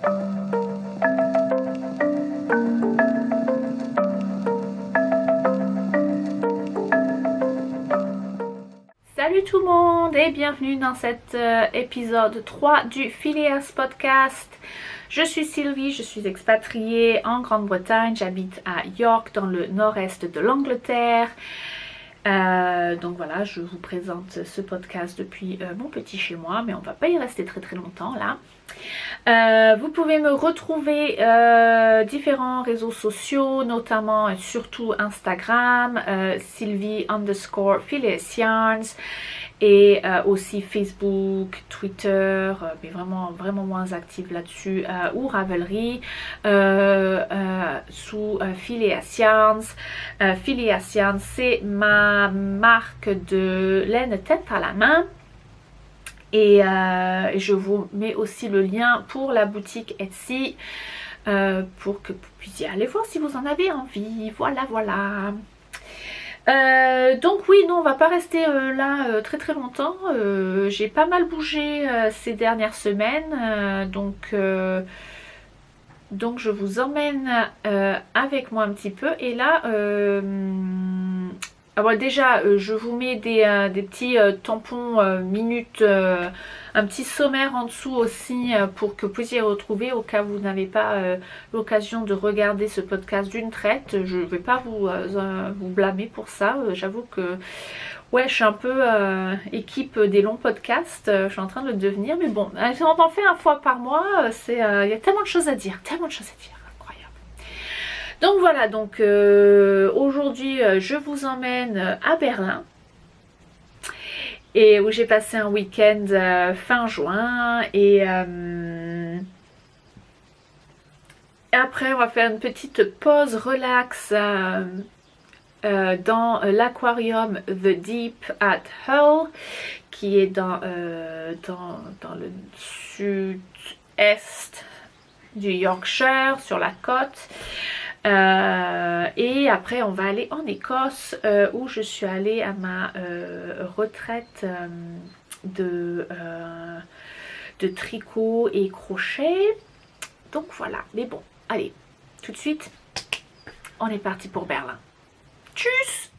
Salut tout le monde et bienvenue dans cet épisode 3 du Phileas Podcast. Je suis Sylvie, je suis expatriée en Grande-Bretagne, j'habite à York dans le nord-est de l'Angleterre. Donc voilà, je vous présente ce podcast depuis mon petit chez moi, mais on va pas y rester très longtemps là. Vous pouvez me retrouver différents réseaux sociaux, notamment et surtout Instagram, Sylvie_Phileas Yarns, et aussi Facebook, Twitter, mais vraiment moins active là-dessus, ou Ravelry, sous Phileas Yarns. Phileas Yarns, c'est ma marque de laine tête à la main. Et je vous mets aussi le lien pour la boutique Etsy pour que vous puissiez aller voir si vous en avez envie. Voilà. Donc oui, non, on va pas rester là très longtemps. J'ai pas mal bougé ces dernières semaines. Donc je vous emmène avec moi un petit peu. Et là... Alors déjà, je vous mets des petits tampons minutes, un petit sommaire en dessous aussi pour que vous puissiez retrouver au cas où vous n'avez pas l'occasion de regarder ce podcast d'une traite. Je ne vais pas vous blâmer pour ça. J'avoue que ouais, je suis un peu équipe des longs podcasts. Je suis en train de le devenir. Mais bon, on en fait un fois par mois. Il y a tellement de choses à dire. Donc voilà, aujourd'hui je vous emmène à Berlin et où j'ai passé un week-end fin juin et après on va faire une petite pause relax dans l'aquarium The Deep at Hull qui est dans le sud-est du Yorkshire sur la côte. Et après on va aller en Écosse où je suis allée à ma retraite de tricot et crochet. Donc voilà, mais bon, allez, tout de suite on est parti pour Berlin. Tchuss!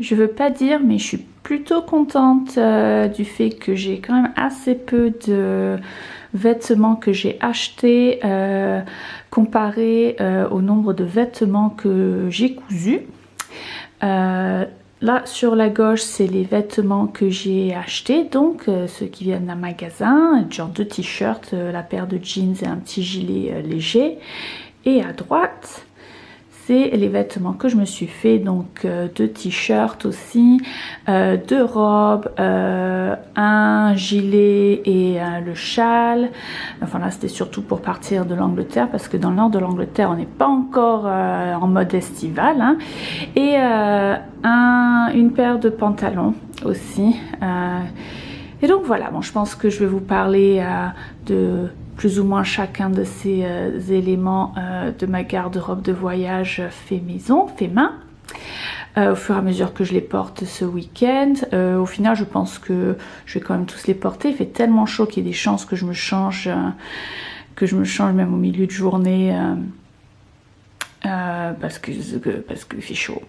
Je veux pas dire, mais je suis plutôt contente du fait que j'ai quand même assez peu de vêtements que j'ai achetés comparé au nombre de vêtements que j'ai cousus. Là sur la gauche c'est les vêtements que j'ai achetés, donc ceux qui viennent d'un magasin, genre 2 t-shirts, la paire de jeans et un petit gilet léger. Et à droite c'est les vêtements que je me suis fait, donc 2 t-shirts aussi, 2 robes, un gilet et le châle. Enfin là c'était surtout pour partir de l'Angleterre parce que dans le nord de l'Angleterre on n'est pas encore en mode estival, hein. Et une paire de pantalons aussi. Et donc voilà, bon, je pense que je vais vous parler de plus ou moins chacun de ces éléments de ma garde-robe de voyage fait maison, fait main, au fur et à mesure que je les porte ce week-end. Au final, je pense que je vais quand même tous les porter. Il fait tellement chaud qu'il y a des chances que je me change même au milieu de journée parce qu'il fait chaud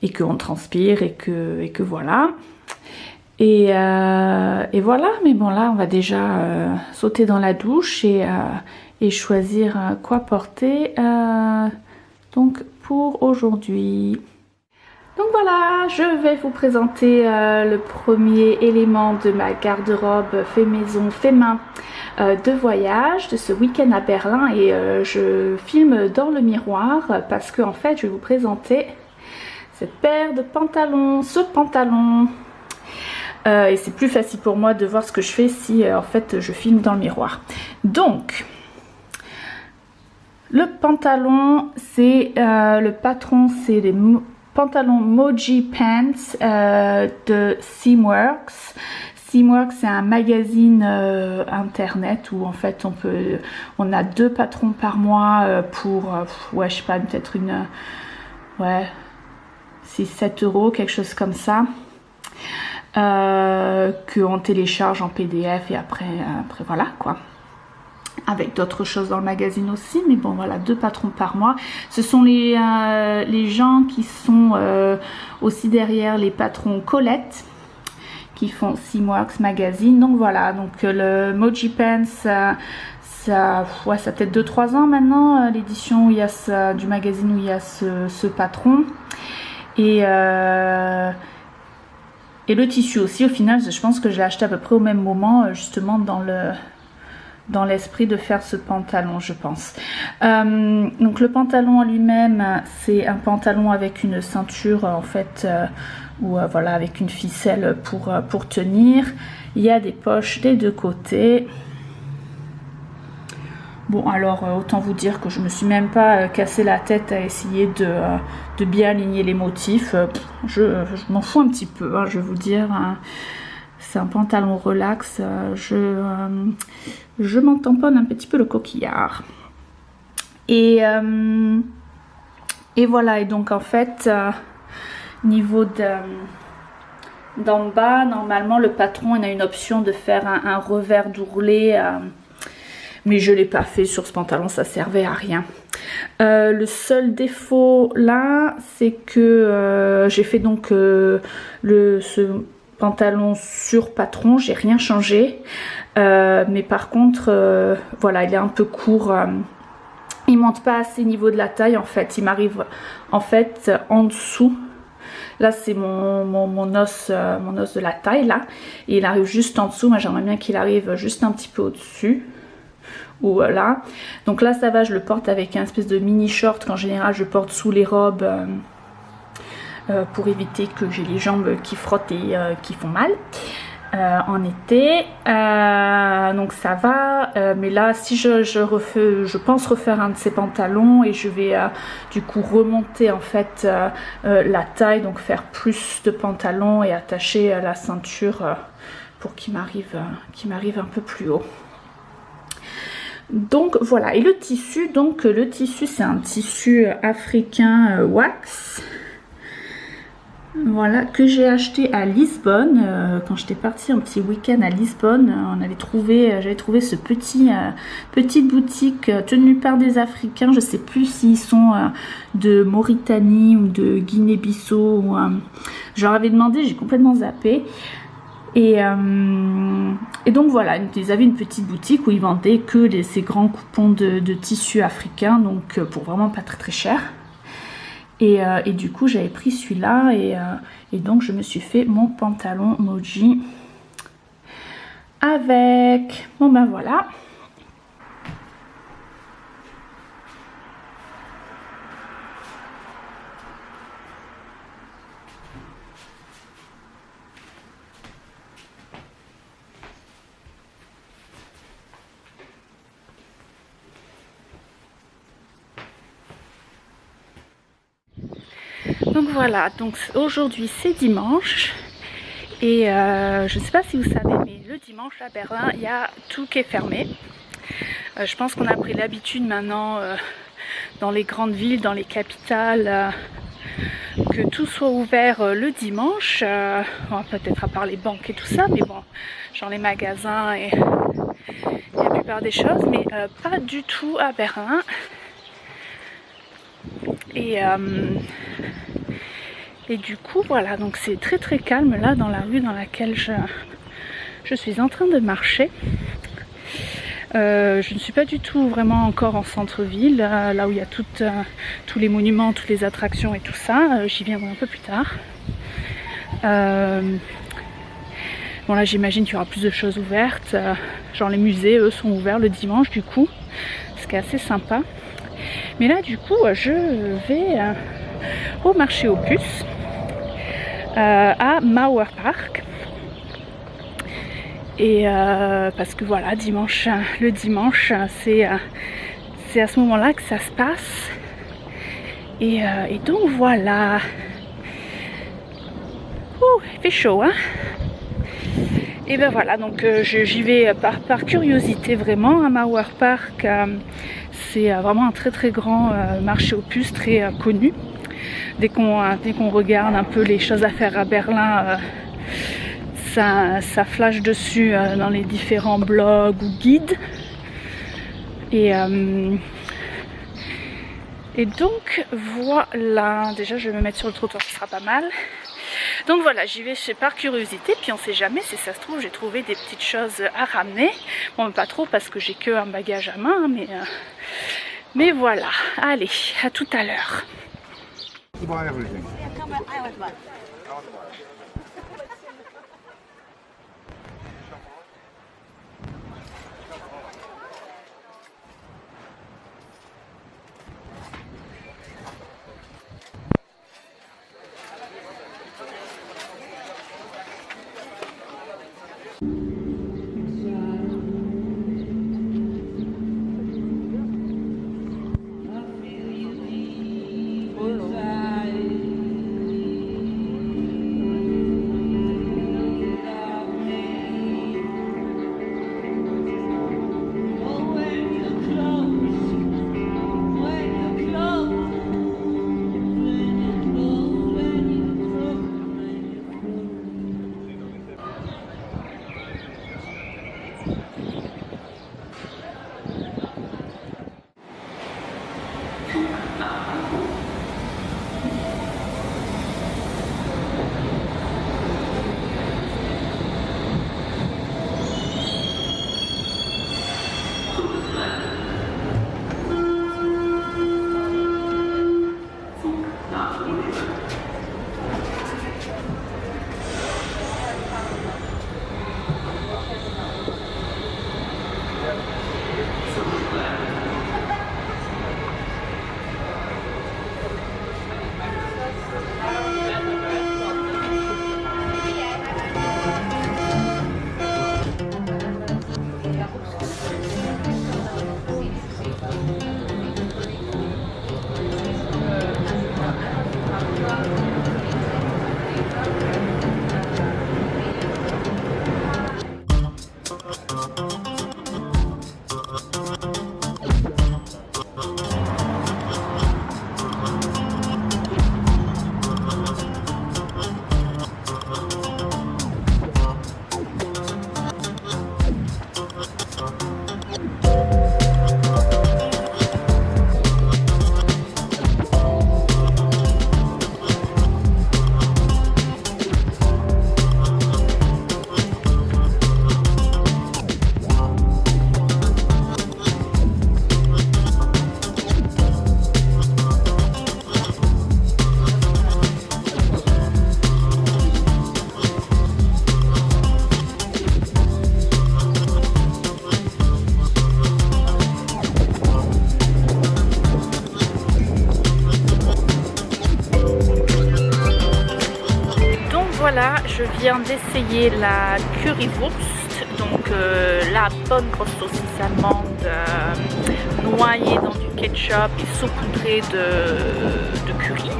et qu'on transpire et que voilà. Et voilà, mais bon là on va déjà sauter dans la douche et choisir quoi porter donc pour aujourd'hui. Donc voilà, je vais vous présenter le premier élément de ma garde-robe fait maison, fait main de voyage de ce week-end à Berlin. Et je filme dans le miroir parce que en fait je vais vous présenter cette paire de pantalons, ce pantalon. Et c'est plus facile pour moi de voir ce que je fais si en fait je filme dans le miroir. Donc Le pantalon, c'est le patron, c'est les pantalons Moji Pants de Seamworks. Seamworks, c'est un magazine internet où en fait on a 2 patrons par mois pour, ouais, je sais pas, peut-être ouais, 6-7 euros, quelque chose comme ça. Qu'on télécharge en PDF et après voilà quoi. Avec d'autres choses dans le magazine aussi, mais bon voilà, 2 patrons par mois. Ce sont les gens qui sont aussi derrière les patrons Colette, qui font Seamworks Magazine. Donc voilà, donc le Moji Pants, ça a peut-être 2-3 ans maintenant, l'édition où il y a du magazine où il y a ce patron. Et le tissu aussi, au final, je pense que je l'ai acheté à peu près au même moment, justement dans l'esprit de faire ce pantalon, je pense. Donc le pantalon en lui-même, c'est un pantalon avec une ceinture, en fait, voilà, avec une ficelle pour tenir. Il y a des poches des 2 côtés. Bon, alors autant vous dire que je me suis même pas cassé la tête à essayer de bien aligner les motifs. Je m'en fous un petit peu, hein, je vais vous dire. Hein. C'est un pantalon relax. Je m'en tamponne un petit peu le coquillard. Et voilà, et donc en fait, niveau d'en bas, normalement le patron il a une option de faire un revers d'ourlet. Mais je ne l'ai pas fait sur ce pantalon, ça servait à rien. Le seul défaut là, c'est que j'ai fait donc ce pantalon sur patron, j'ai rien changé. Mais par contre, voilà, il est un peu court. Il monte pas assez au niveau de la taille en fait. Il m'arrive en fait en dessous. Là c'est mon os de la taille là. Et il arrive juste en dessous. Moi j'aimerais bien qu'il arrive juste un petit peu au-dessus. Voilà, donc là ça va, je le porte avec un espèce de mini short qu'en général je porte sous les robes pour éviter que j'ai les jambes qui frottent et qui font mal en été. Donc ça va, mais là si je pense refaire un de ces pantalons et je vais du coup remonter en fait la taille, donc faire plus de pantalons et attacher la ceinture pour qu'il m'arrive un peu plus haut. Donc voilà, et le tissu c'est un tissu africain wax, voilà, que j'ai acheté à Lisbonne quand j'étais partie un petit week-end à Lisbonne. J'avais trouvé ce petite boutique tenue par des Africains. Je sais plus s'ils sont de Mauritanie ou de Guinée-Bissau ou je leur avais demandé, j'ai complètement zappé. Et donc voilà, ils avaient une petite boutique où ils vendaient que ces grands coupons de tissu africain, donc pour vraiment pas très cher. Et du coup j'avais pris celui-là et donc je me suis fait mon pantalon Moji avec. Bon ben voilà. Donc voilà, donc aujourd'hui c'est dimanche et je ne sais pas si vous savez, mais le dimanche à Berlin il y a tout qui est fermé. Je pense qu'on a pris l'habitude maintenant dans les grandes villes, dans les capitales, que tout soit ouvert le dimanche. Bon, peut-être à part les banques et tout ça, mais bon, genre les magasins et la plupart des choses, mais pas du tout à Berlin. Et du coup voilà, donc c'est très calme là dans la rue dans laquelle je suis en train de marcher. Je ne suis pas du tout vraiment encore en centre-ville, là où il y a tous les monuments, toutes les attractions et tout ça. J'y viendrai un peu plus tard. Bon là j'imagine qu'il y aura plus de choses ouvertes, genre les musées eux sont ouverts le dimanche du coup, ce qui est assez sympa. Mais là du coup je vais au marché aux puces à Mauerpark. Et parce que voilà, le dimanche c'est à ce moment-là que ça se passe. Et donc voilà. Ouh, il fait chaud, hein. Et ben voilà, donc j'y vais par curiosité vraiment. Mauer Park, c'est vraiment un très très grand marché aux puces, très connu. Dès qu'on regarde un peu les choses à faire à Berlin, ça flash dessus dans les différents blogs ou guides. Et donc voilà, déjà je vais me mettre sur le trottoir, ce sera pas mal. Donc voilà, j'y vais par curiosité, puis on sait jamais, si ça se trouve, j'ai trouvé des petites choses à ramener. Bon, pas trop parce que j'ai que un bagage à main, mais voilà. Allez, à tout à l'heure. Voilà, je viens d'essayer la currywurst, donc la bonne grosse saucisse allemande noyée dans du ketchup et saupoudrée de curry.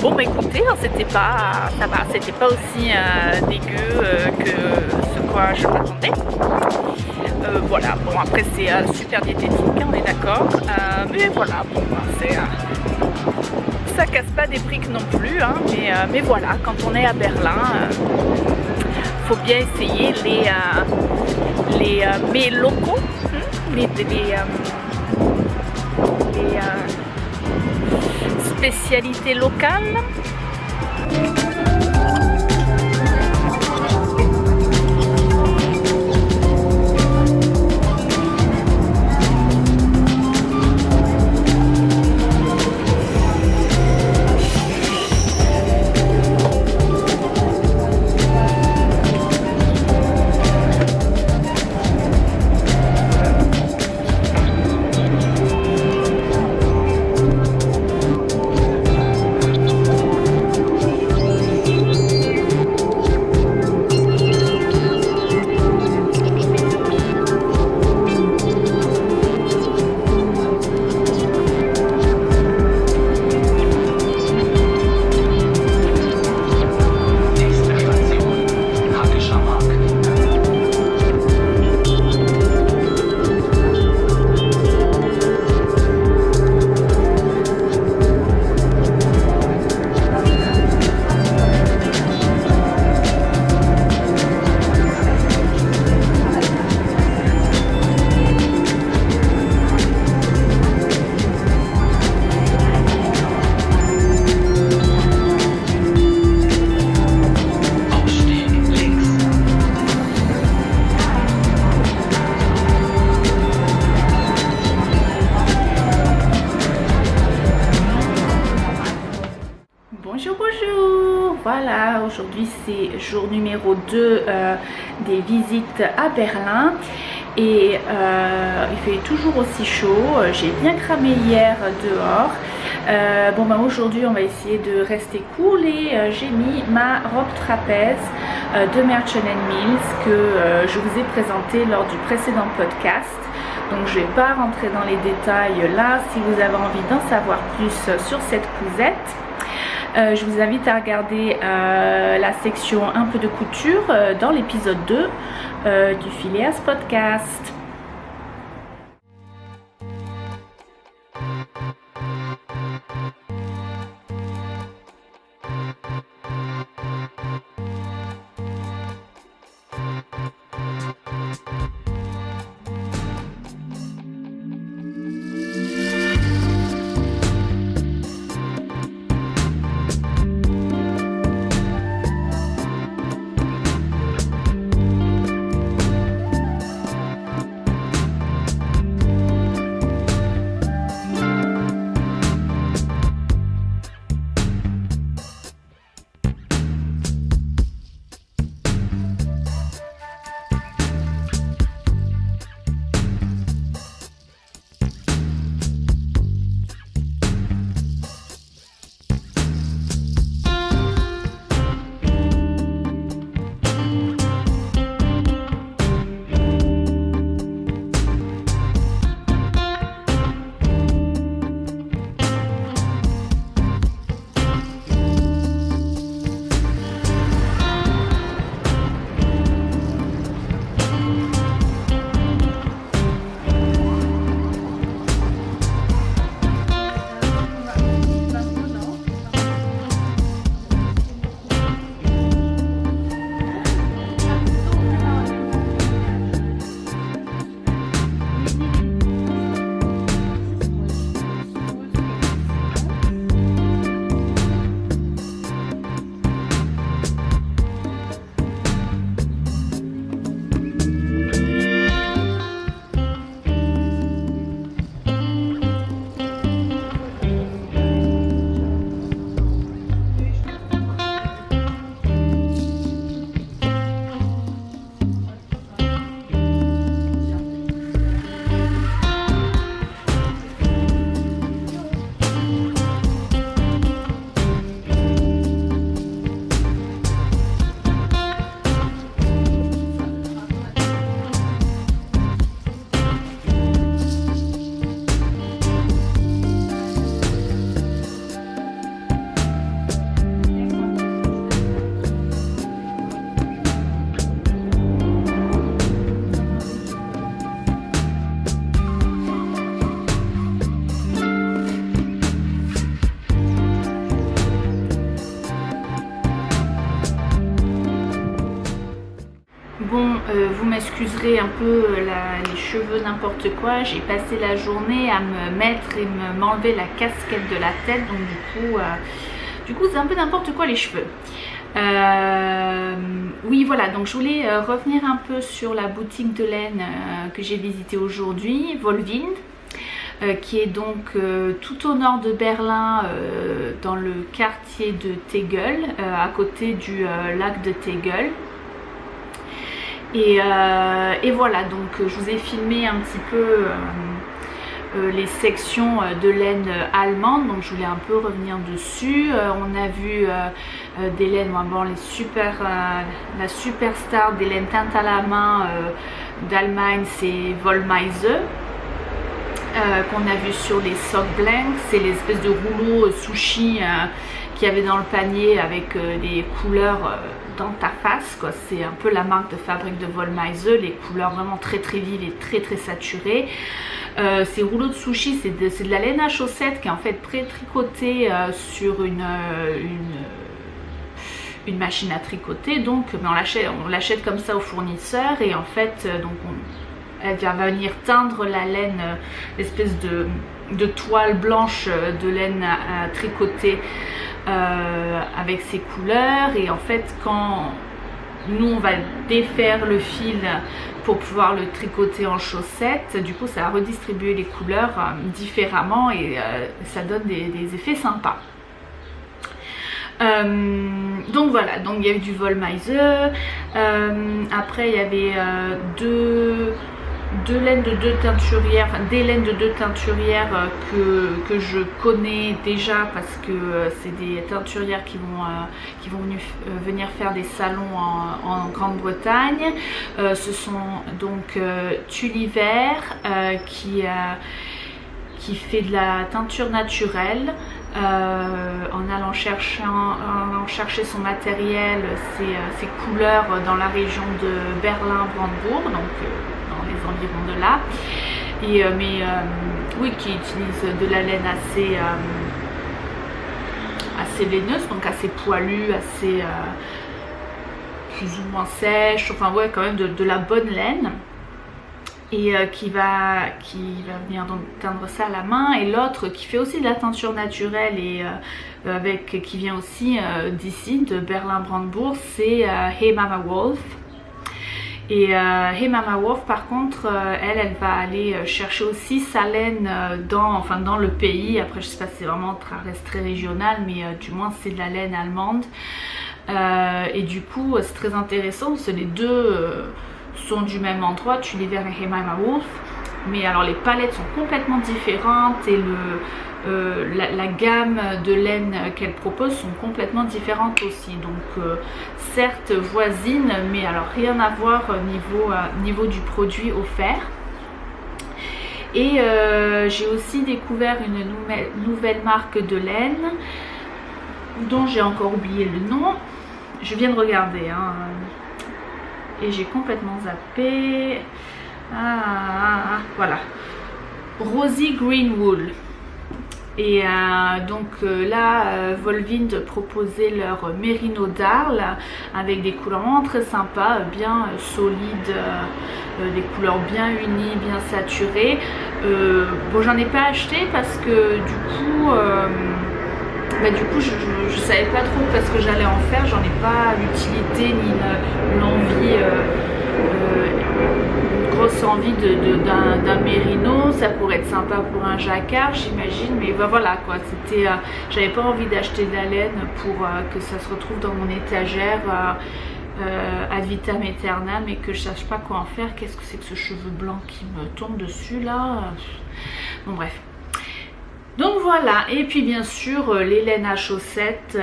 Bon bah écoutez, hein, c'était pas aussi dégueu que ce quoi je m'attendais. Voilà, bon après c'est super diététique, on est d'accord, mais voilà, bon c'est ça casse pas des briques non plus, hein, mais voilà, quand on est à Berlin, faut bien essayer les mets locaux, les spécialités locales. voilà, aujourd'hui c'est jour numéro 2 des visites à Berlin et il fait toujours aussi chaud. J'ai bien cramé hier dehors. Aujourd'hui on va essayer de rester cool et j'ai mis ma robe trapèze de Merchant Mills que je vous ai présentée lors du précédent podcast. Donc je ne vais pas rentrer dans les détails là. Si vous avez envie d'en savoir plus sur cette cousette, je vous invite à regarder la section un peu de couture dans l'épisode 2 du Phileas Podcast. Vous m'excuserez un peu les cheveux n'importe quoi, j'ai passé la journée à me mettre et m'enlever la casquette de la tête, donc du coup c'est un peu n'importe quoi les cheveux. Oui voilà, donc je voulais revenir un peu sur la boutique de laine que j'ai visitée aujourd'hui, Wollwind, qui est donc tout au nord de Berlin, dans le quartier de Tegel, à côté du lac de Tegel. Et voilà, donc je vous ai filmé un petit peu les sections de laine allemande, donc je voulais un peu revenir dessus. On a vu des laines, la superstar des laines teintes à la main d'Allemagne, c'est Wollmeise, qu'on a vu sur les Sockblank, c'est l'espèce de rouleau sushi qu'il y avait dans le panier avec des couleurs dans ta face, quoi. C'est un peu la marque de fabrique de Wollmeise, les couleurs vraiment très vives et très saturées. Ces rouleaux de sushi, c'est de la laine à chaussettes qui est en fait pré-tricotée sur une machine à tricoter, donc mais on l'achète comme ça au fournisseur et en fait elle va venir teindre la laine, l'espèce de toile blanche de laine à tricoter avec ces couleurs. Et en fait quand nous on va défaire le fil pour pouvoir le tricoter en chaussettes, du coup ça va redistribuer les couleurs différemment et ça donne des effets sympas. Donc voilà, donc il y avait du Wollmeise. Après il y avait deux laines de deux teinturières, enfin des laines de deux teinturières que je connais déjà parce que c'est des teinturières qui vont venir faire des salons en Grande-Bretagne. Ce sont donc Tulliver qui fait de la teinture naturelle. En allant chercher son matériel, ses couleurs dans la région de Berlin-Brandebourg, donc dans les environs de là, et oui, qui utilise de la laine assez laineuse, donc assez poilue, assez plus ou moins sèche, enfin ouais, quand même de la bonne laine. Et qui va venir donc teindre ça à la main, et l'autre qui fait aussi de la teinture naturelle et qui vient aussi d'ici, de Berlin-Brandebourg, c'est Hey Mama Wolf. Et Hey Mama Wolf par contre, elle va aller chercher aussi sa laine dans le pays. Après je sais pas si c'est vraiment très régional, mais du moins c'est de la laine allemande. Et du coup c'est très intéressant parce que les deux sont du même endroit, Tulliver et Hey Mama Wolf, mais alors les palettes sont complètement différentes et la gamme de laine qu'elle propose sont complètement différentes aussi, donc certes voisines, mais alors rien à voir niveau du produit offert. Et j'ai aussi découvert une nouvelle marque de laine dont j'ai encore oublié le nom, je viens de regarder hein. Et j'ai complètement zappé. Voilà, Rosy Green Wool. Et donc là, Volvind proposait leur Mérino d'Arles avec des couleurs vraiment très sympas, bien solides, des couleurs bien unies, bien saturées. Bon, j'en ai pas acheté parce que du coup je savais pas trop parce que j'allais en faire, j'en ai pas l'utilité ni l'envie, une grosse envie d'un mérino. Ça pourrait être sympa pour un jacquard j'imagine, mais voilà quoi, c'était j'avais pas envie d'acheter de la laine pour que ça se retrouve dans mon étagère ad vitam aeternam et que je sache pas quoi en faire. Qu'est-ce que c'est que ce cheveu blanc qui me tombe dessus là? Bon bref. Donc voilà, et puis bien sûr les laines à chaussettes,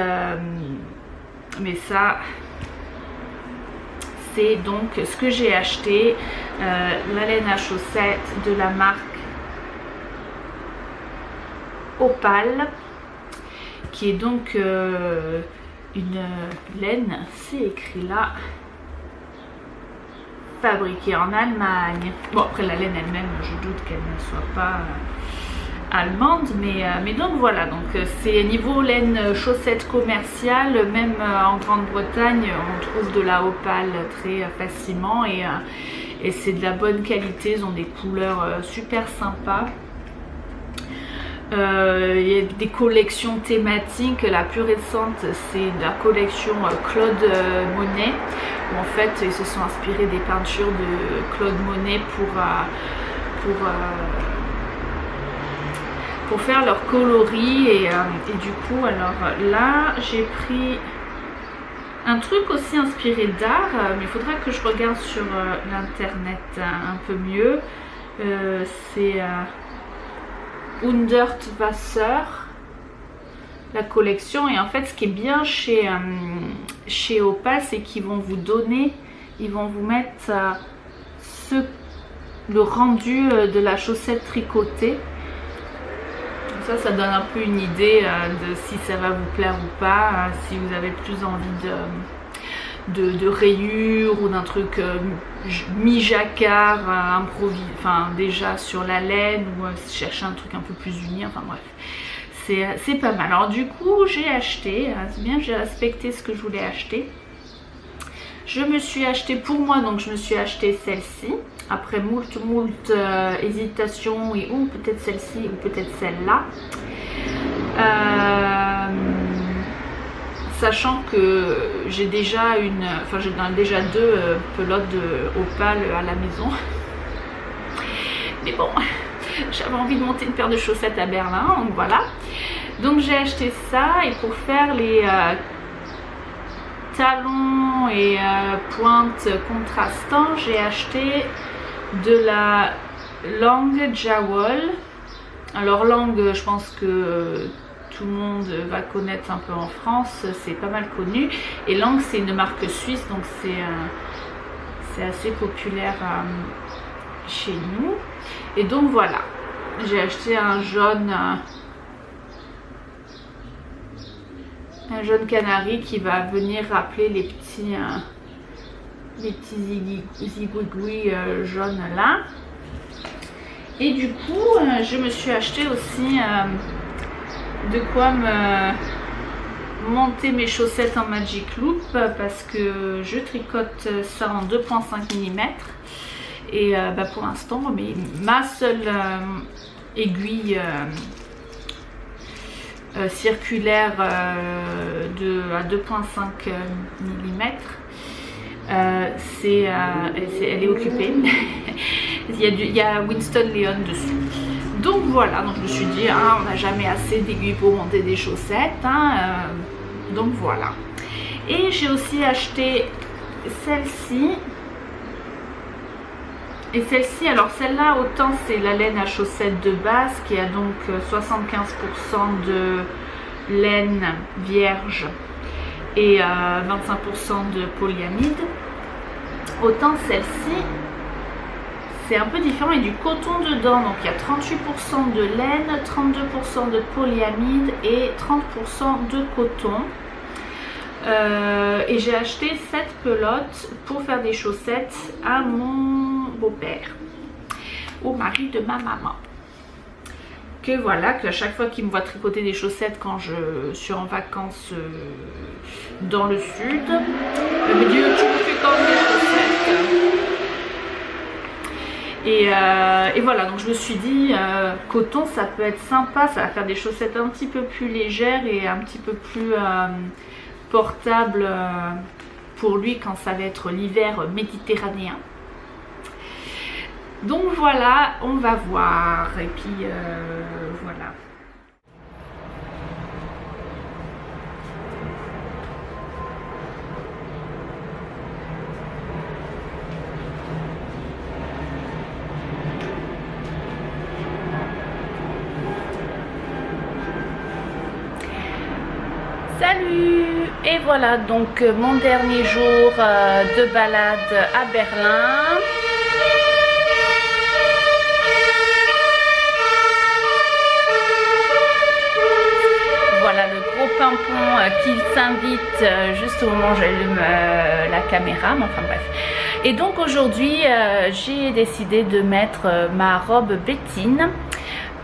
mais ça c'est donc ce que j'ai acheté, la laine à chaussettes de la marque Opal, qui est donc une laine, c'est écrit là, fabriquée en Allemagne. Bon après la laine elle-même, je doute qu'elle ne soit pas allemande, mais donc voilà, donc c'est niveau laine chaussette commerciale, même en Grande-Bretagne on trouve de la Opal très facilement, et c'est de la bonne qualité, ils ont des couleurs super sympas. Il y a des collections thématiques, la plus récente c'est la collection Claude Monet, où en fait ils se sont inspirés des peintures de Claude Monet pour faire leur coloris, et du coup alors là j'ai pris un truc aussi inspiré d'art, mais il faudra que je regarde sur l'internet un peu mieux. C'est Hundertwasser, la collection, et en fait ce qui est bien chez Opal, c'est qu'ils vont vous mettre le rendu de la chaussette tricotée. Ça donne un peu une idée de si ça va vous plaire ou pas, si vous avez plus envie de rayures ou d'un truc mi-jacquard, enfin déjà sur la laine, ou chercher un truc un peu plus uni, enfin bref, c'est pas mal. Alors du coup j'ai acheté, c'est bien, j'ai respecté ce que je voulais acheter. Je me suis acheté pour moi, donc je me suis acheté celle-ci. Après moult hésitation, et ou peut-être celle-ci ou peut-être celle-là. Sachant que j'ai déjà déjà deux pelotes de Opal à la maison. Mais bon, j'avais envie de monter une paire de chaussettes à Berlin, donc voilà. Donc j'ai acheté ça, et pour faire les talons et pointes contrastants, j'ai acheté de la langue Jawol. Alors langue, je pense que tout le monde va connaître un peu en France, c'est pas mal connu. Et langue, c'est une marque suisse, donc c'est assez populaire chez nous. Et donc voilà, j'ai acheté un jaune canari qui va venir rappeler les petits zigouigouis jaunes là. Et du coup, je me suis acheté aussi de quoi me monter mes chaussettes en Magic Loop, parce que je tricote ça en 2,5 mm. Et pour l'instant, ma seule aiguille circulaire à 2,5 mm, elle est occupée. il y a Winston Leon dessus. Donc voilà, donc je me suis dit, on n'a jamais assez d'aiguilles pour monter des chaussettes. Donc voilà. Et j'ai aussi acheté celle-ci. Et celle-ci, alors celle-là, autant c'est la laine à chaussettes de base qui a donc 75% de laine vierge et 25% de polyamide. Autant celle-ci, c'est un peu différent, il y a du coton dedans, donc il y a 38% de laine, 32% de polyamide et 30% de coton. Et j'ai acheté cette pelote pour faire des chaussettes à mon beau-père, au mari de ma maman. Que voilà, qu'à chaque fois qu'il me voit tricoter des chaussettes quand je suis en vacances dans le sud, il me dit, tu me fais quand même des chaussettes. Et voilà, donc je me suis dit, coton ça peut être sympa, ça va faire des chaussettes un petit peu plus légères et un petit peu plus portables pour lui quand ça va être l'hiver méditerranéen. Donc voilà, on va voir, et puis voilà. Salut! Et voilà donc mon dernier jour de balade à Berlin. Voilà le gros pimpon qui s'invite juste au moment où j'allume la caméra, mais enfin bref. Et donc aujourd'hui j'ai décidé de mettre ma robe Bettine.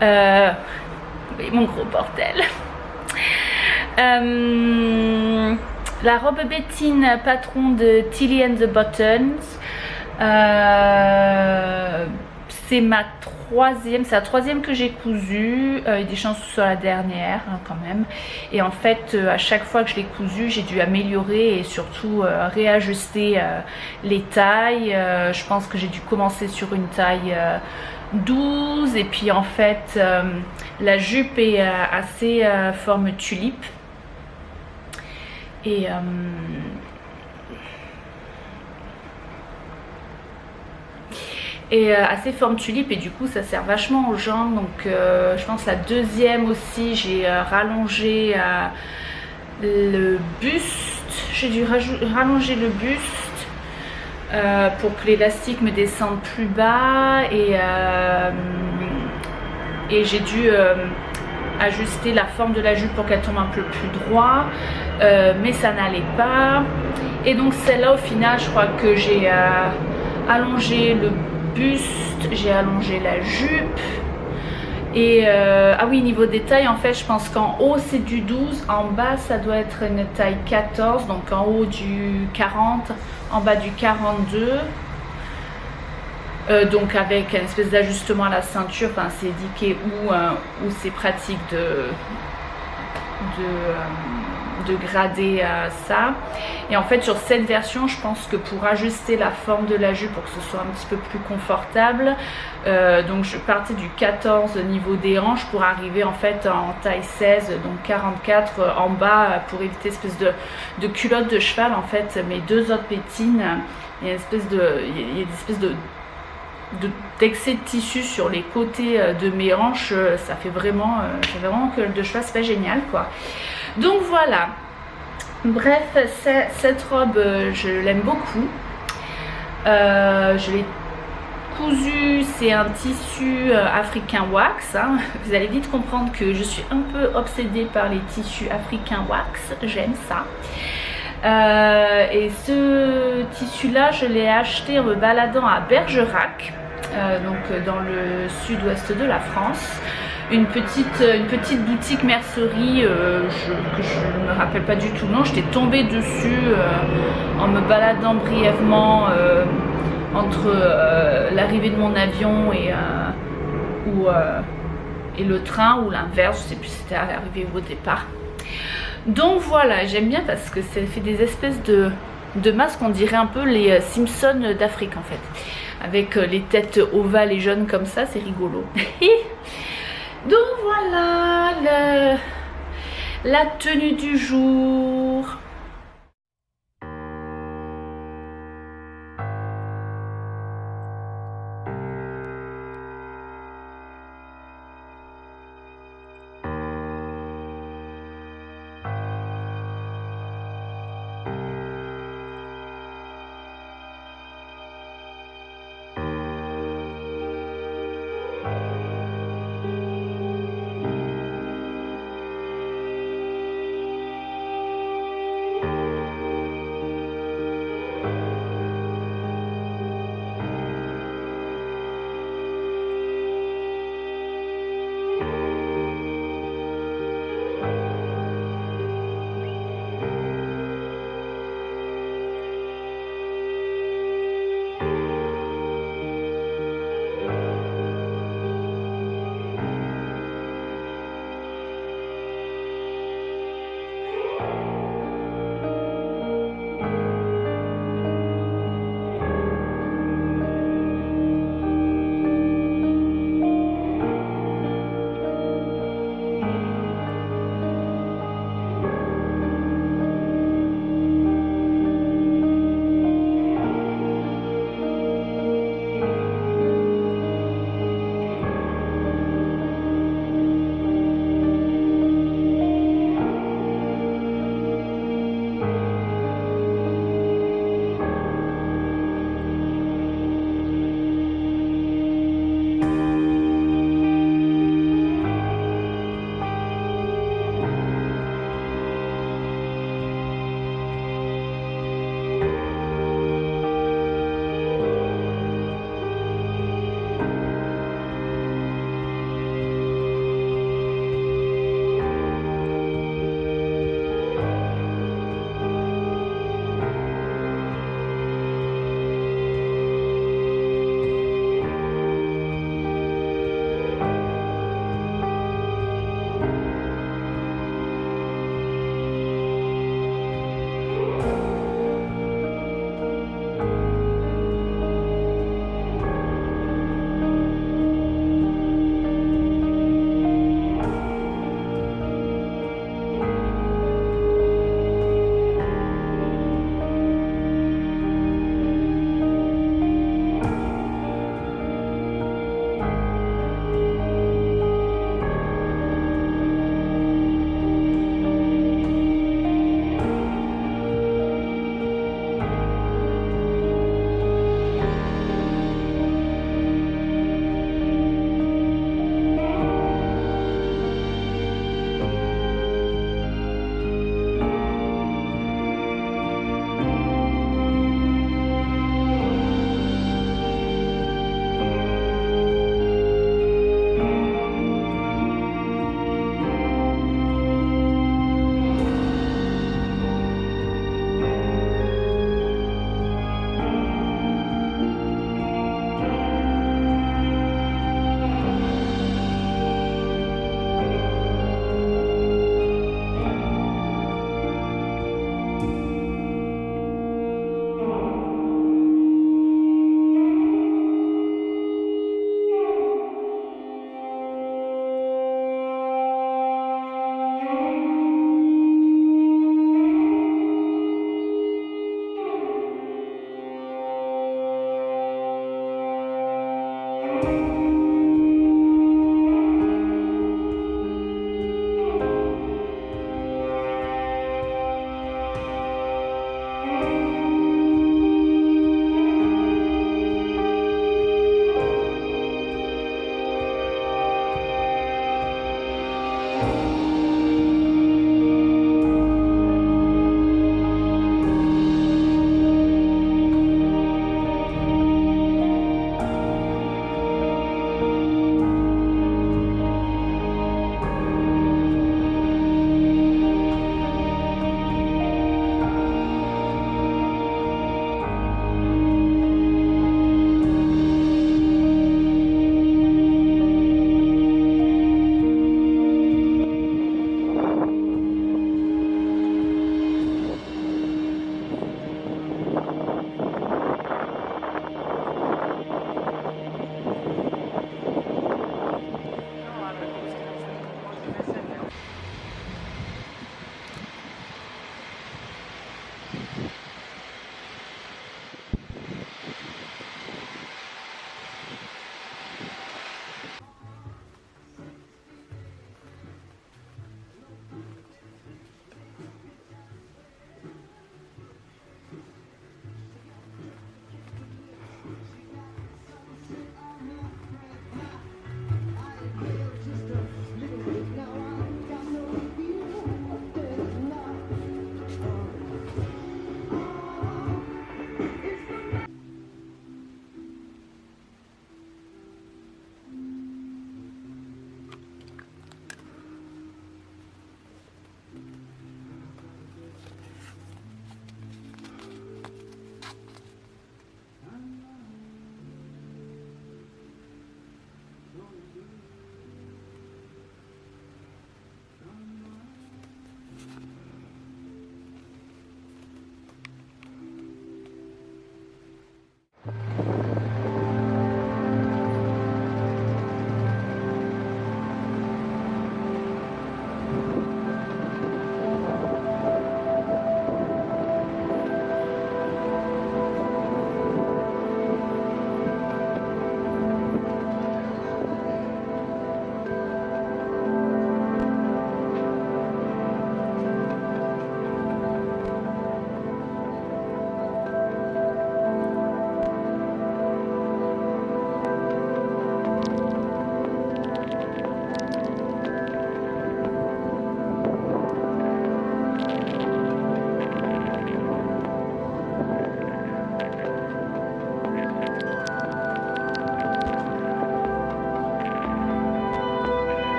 Mon gros bordel. La robe Bettine, patron de Tilly and the Buttons. C'est ma troisième, c'est la troisième que j'ai cousue. Il y a des chances sur la dernière quand même. Et en fait, à chaque fois que je l'ai cousue, j'ai dû améliorer et surtout réajuster les tailles. Je pense que j'ai dû commencer sur une taille 12 et puis en fait la jupe est assez forme tulipe. Et assez forme tulipe, et du coup ça sert vachement aux jambes. Donc je pense la deuxième aussi j'ai rallongé le buste, j'ai dû rallonger le buste pour que l'élastique me descende plus bas, et j'ai dû ajuster la forme de la jupe pour qu'elle tombe un peu plus droit, mais ça n'allait pas. Et donc celle-là au final je crois que j'ai allongé le buste, j'ai allongé la jupe. Et ah oui, niveau des tailles, en fait je pense qu'en haut c'est du 12, en bas ça doit être une taille 14, donc en haut du 40, en bas du 42. Donc avec une espèce d'ajustement à la ceinture, enfin c'est indiqué où c'est pratique de de grader ça. Et en fait sur cette version, je pense que pour ajuster la forme de la jupe pour que ce soit un petit peu plus confortable, donc je partais du 14 niveau des hanches pour arriver en fait en taille 16, donc 44 en bas, pour éviter une espèce de culotte de cheval. En fait mes deux autres pétines, il y a des espèces d'excès de tissu sur les côtés de mes hanches, ça fait vraiment culotte de cheval, c'est pas génial quoi. Donc voilà, bref, cette robe je l'aime beaucoup. Je l'ai cousue, c'est un tissu africain wax, hein. Vous allez vite comprendre que je suis un peu obsédée par les tissus africains wax, j'aime ça. Et ce tissu là je l'ai acheté en me baladant à Bergerac, donc dans le sud-ouest de la France. Une petite boutique mercerie que je ne me rappelle pas du tout non, j'étais tombée dessus en me baladant brièvement entre l'arrivée de mon avion et le train, ou l'inverse, je sais plus si c'était à l'arrivée ou au départ. Donc voilà, j'aime bien parce que ça fait des espèces de masques, on dirait un peu les Simpsons d'Afrique en fait, avec les têtes ovales et jaunes comme ça, c'est rigolo. Donc voilà la tenue du jour.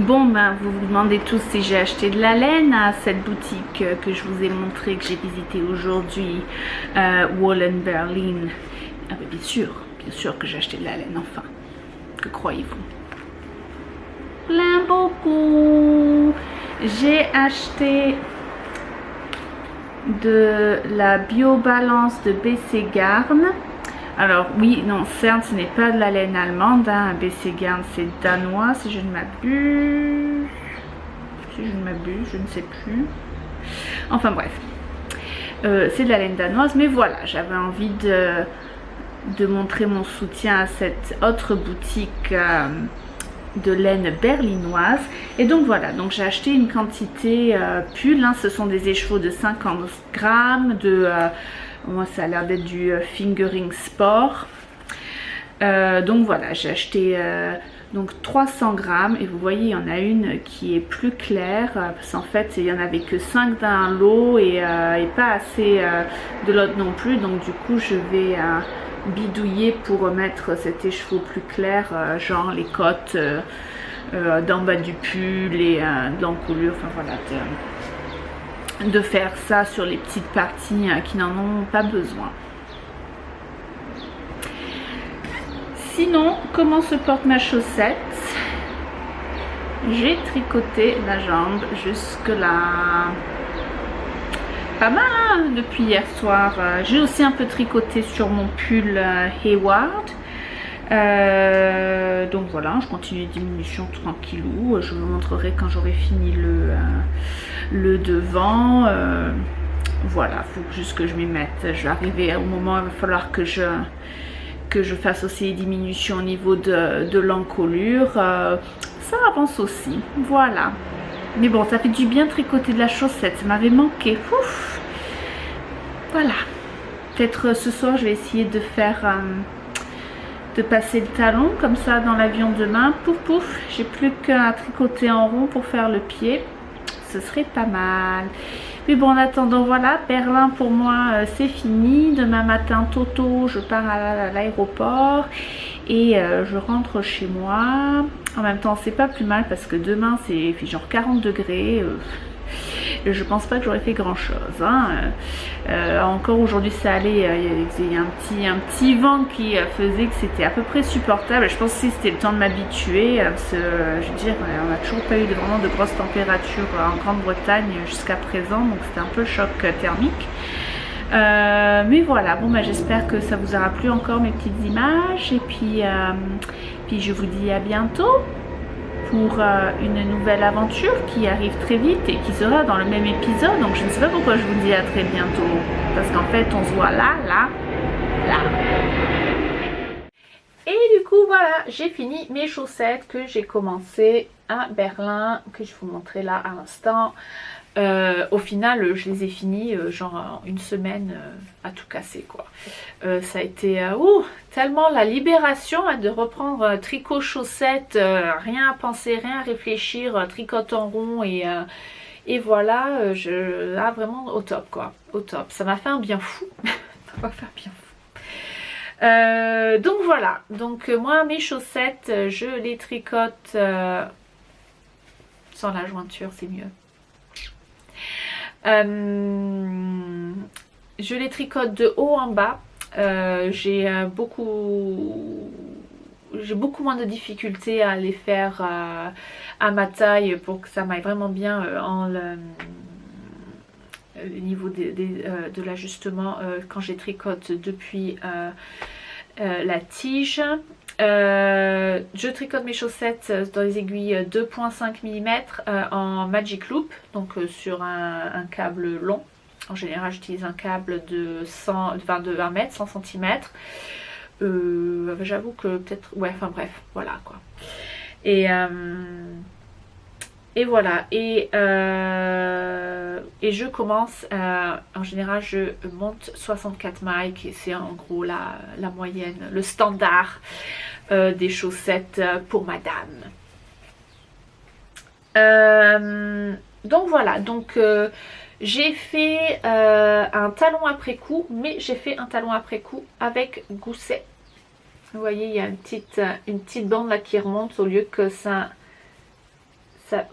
Bon, ben, vous vous demandez tous si j'ai acheté de la laine à cette boutique que je vous ai montré, que j'ai visité aujourd'hui, Wool & Berlin. Ah ben, bien sûr que j'ai acheté de la laine, enfin. Que croyez-vous? Plein beaucoup. J'ai acheté de la BioBalance de BC Garn. Alors oui, non, certes, ce n'est pas de la laine allemande, hein. BC Garn, c'est danois, si je ne m'abuse. Si je ne m'abuse, je ne sais plus. Enfin bref, c'est de la laine danoise, mais voilà, j'avais envie de montrer mon soutien à cette autre boutique de laine berlinoise. Et donc voilà, donc j'ai acheté une quantité pull, hein, ce sont des écheveaux de 50 grammes, moi ça a l'air d'être du fingering sport. Donc voilà, j'ai acheté donc 300 grammes et vous voyez il y en a une qui est plus claire parce qu'en fait il n'y en avait que 5 d'un lot et pas assez de l'autre non plus, donc du coup je vais bidouiller pour mettre cet écheveau plus clair, genre les côtes d'en bas du pull et de l'encolure, enfin voilà, de faire ça sur les petites parties qui n'en ont pas besoin. Sinon, comment se porte ma chaussette? J'ai tricoté la jambe jusque là. Pas mal hein, depuis hier soir. J'ai aussi un peu tricoté sur mon pull Hayward. Donc voilà, je continue les diminutions tranquillou. Je vous montrerai quand j'aurai fini le devant. Voilà, il faut juste que je m'y mette. Je vais arriver au moment où il va falloir que je fasse aussi les diminutions au niveau de l'encolure. Ça avance aussi, voilà. Mais bon, ça fait du bien tricoter de la chaussette, ça m'avait manqué. Ouf. Voilà. Peut-être ce soir, je vais essayer de faire... de passer le talon comme ça dans l'avion demain. Pouf pouf, j'ai plus qu'à tricoter en rond pour faire le pied. Ce serait pas mal. Mais bon, en attendant, voilà, Berlin pour moi c'est fini. Demain matin, tôt, je pars à l'aéroport et je rentre chez moi. En même temps, c'est pas plus mal parce que demain c'est genre 40 degrés. Je pense pas que j'aurais fait grand chose hein. Encore aujourd'hui ça allait, il y a un petit vent qui faisait que c'était à peu près supportable. Je pense que c'était le temps de m'habituer parce que je veux dire on n'a toujours pas eu vraiment de grosses températures en Grande-Bretagne jusqu'à présent, donc c'était un peu le choc thermique. Mais voilà, bon bah j'espère que ça vous aura plu encore mes petites images et puis je vous dis à bientôt pour une nouvelle aventure qui arrive très vite et qui sera dans le même épisode. Donc je ne sais pas pourquoi je vous dis à très bientôt. Parce qu'en fait on se voit là. Et du coup voilà, j'ai fini mes chaussettes que j'ai commencé à Berlin, que je vous montrais là à l'instant. Au final je les ai finis genre une semaine à tout casser quoi. Ça a été tellement la libération de reprendre tricot chaussettes, rien à penser, rien à réfléchir, tricote en rond et voilà, vraiment au top quoi, au top. Ça m'a fait un bien fou. Ça m'a fait un bien fou. Donc voilà, donc moi mes chaussettes je les tricote sans la jointure, c'est mieux. Je les tricote de haut en bas. J'ai beaucoup moins de difficultés à les faire à ma taille pour que ça m'aille vraiment bien au niveau de l'ajustement quand je les tricote depuis la tige. Je tricote mes chaussettes dans les aiguilles 2.5 mm en Magic Loop, donc sur un câble long. En général j'utilise un câble de 1 mètre, 100 cm. J'avoue que peut-être... Ouais, enfin bref, voilà quoi. Et voilà. Et je commence... en général je monte 64 mailles, et c'est en gros la moyenne, le standard des chaussettes pour madame. Donc voilà, donc j'ai fait un talon après coup, mais j'ai fait un talon après coup avec gousset. Vous voyez, il y a une petite bande là qui remonte au lieu que ça ça,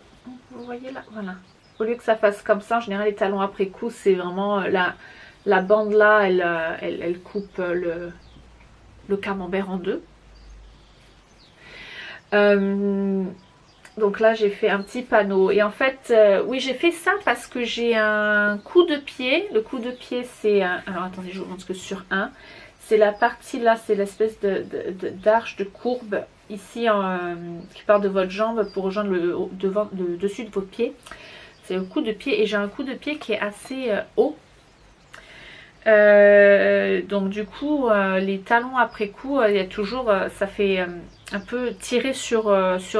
vous voyez là, voilà. Au lieu que ça fasse comme ça, en général les talons après coup, c'est vraiment la bande là, elle coupe le camembert en deux. Donc là j'ai fait un petit panneau et en fait oui j'ai fait ça parce que j'ai un coup de pied. Le coup de pied c'est alors attendez je vous montre que sur un c'est la partie là, c'est l'espèce d'arche de courbe ici qui part de votre jambe pour rejoindre le dessus de votre pied. C'est le coup de pied et j'ai un coup de pied qui est assez haut. Donc du coup les talons après coup il y a toujours ça fait un peu tirer sur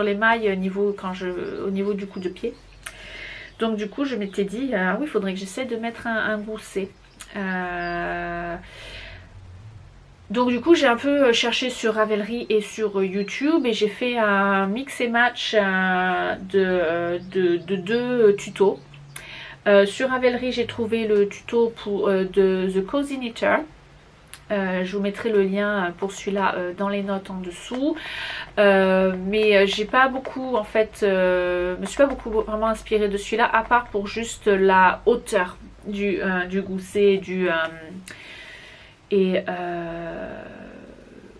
les mailles au niveau du coup de pied. Donc du coup je m'étais dit oui il faudrait que j'essaie de mettre un gousset. Donc du coup j'ai un peu cherché sur Ravelry et sur YouTube et j'ai fait un mix et match de deux tutos. Sur Ravelry j'ai trouvé le tuto de The Cozy Knitter. Je vous mettrai le lien pour celui-là dans les notes en dessous. Mais j'ai pas beaucoup en fait, me suis pas beaucoup vraiment inspirée de celui-là à part pour juste la hauteur du gousset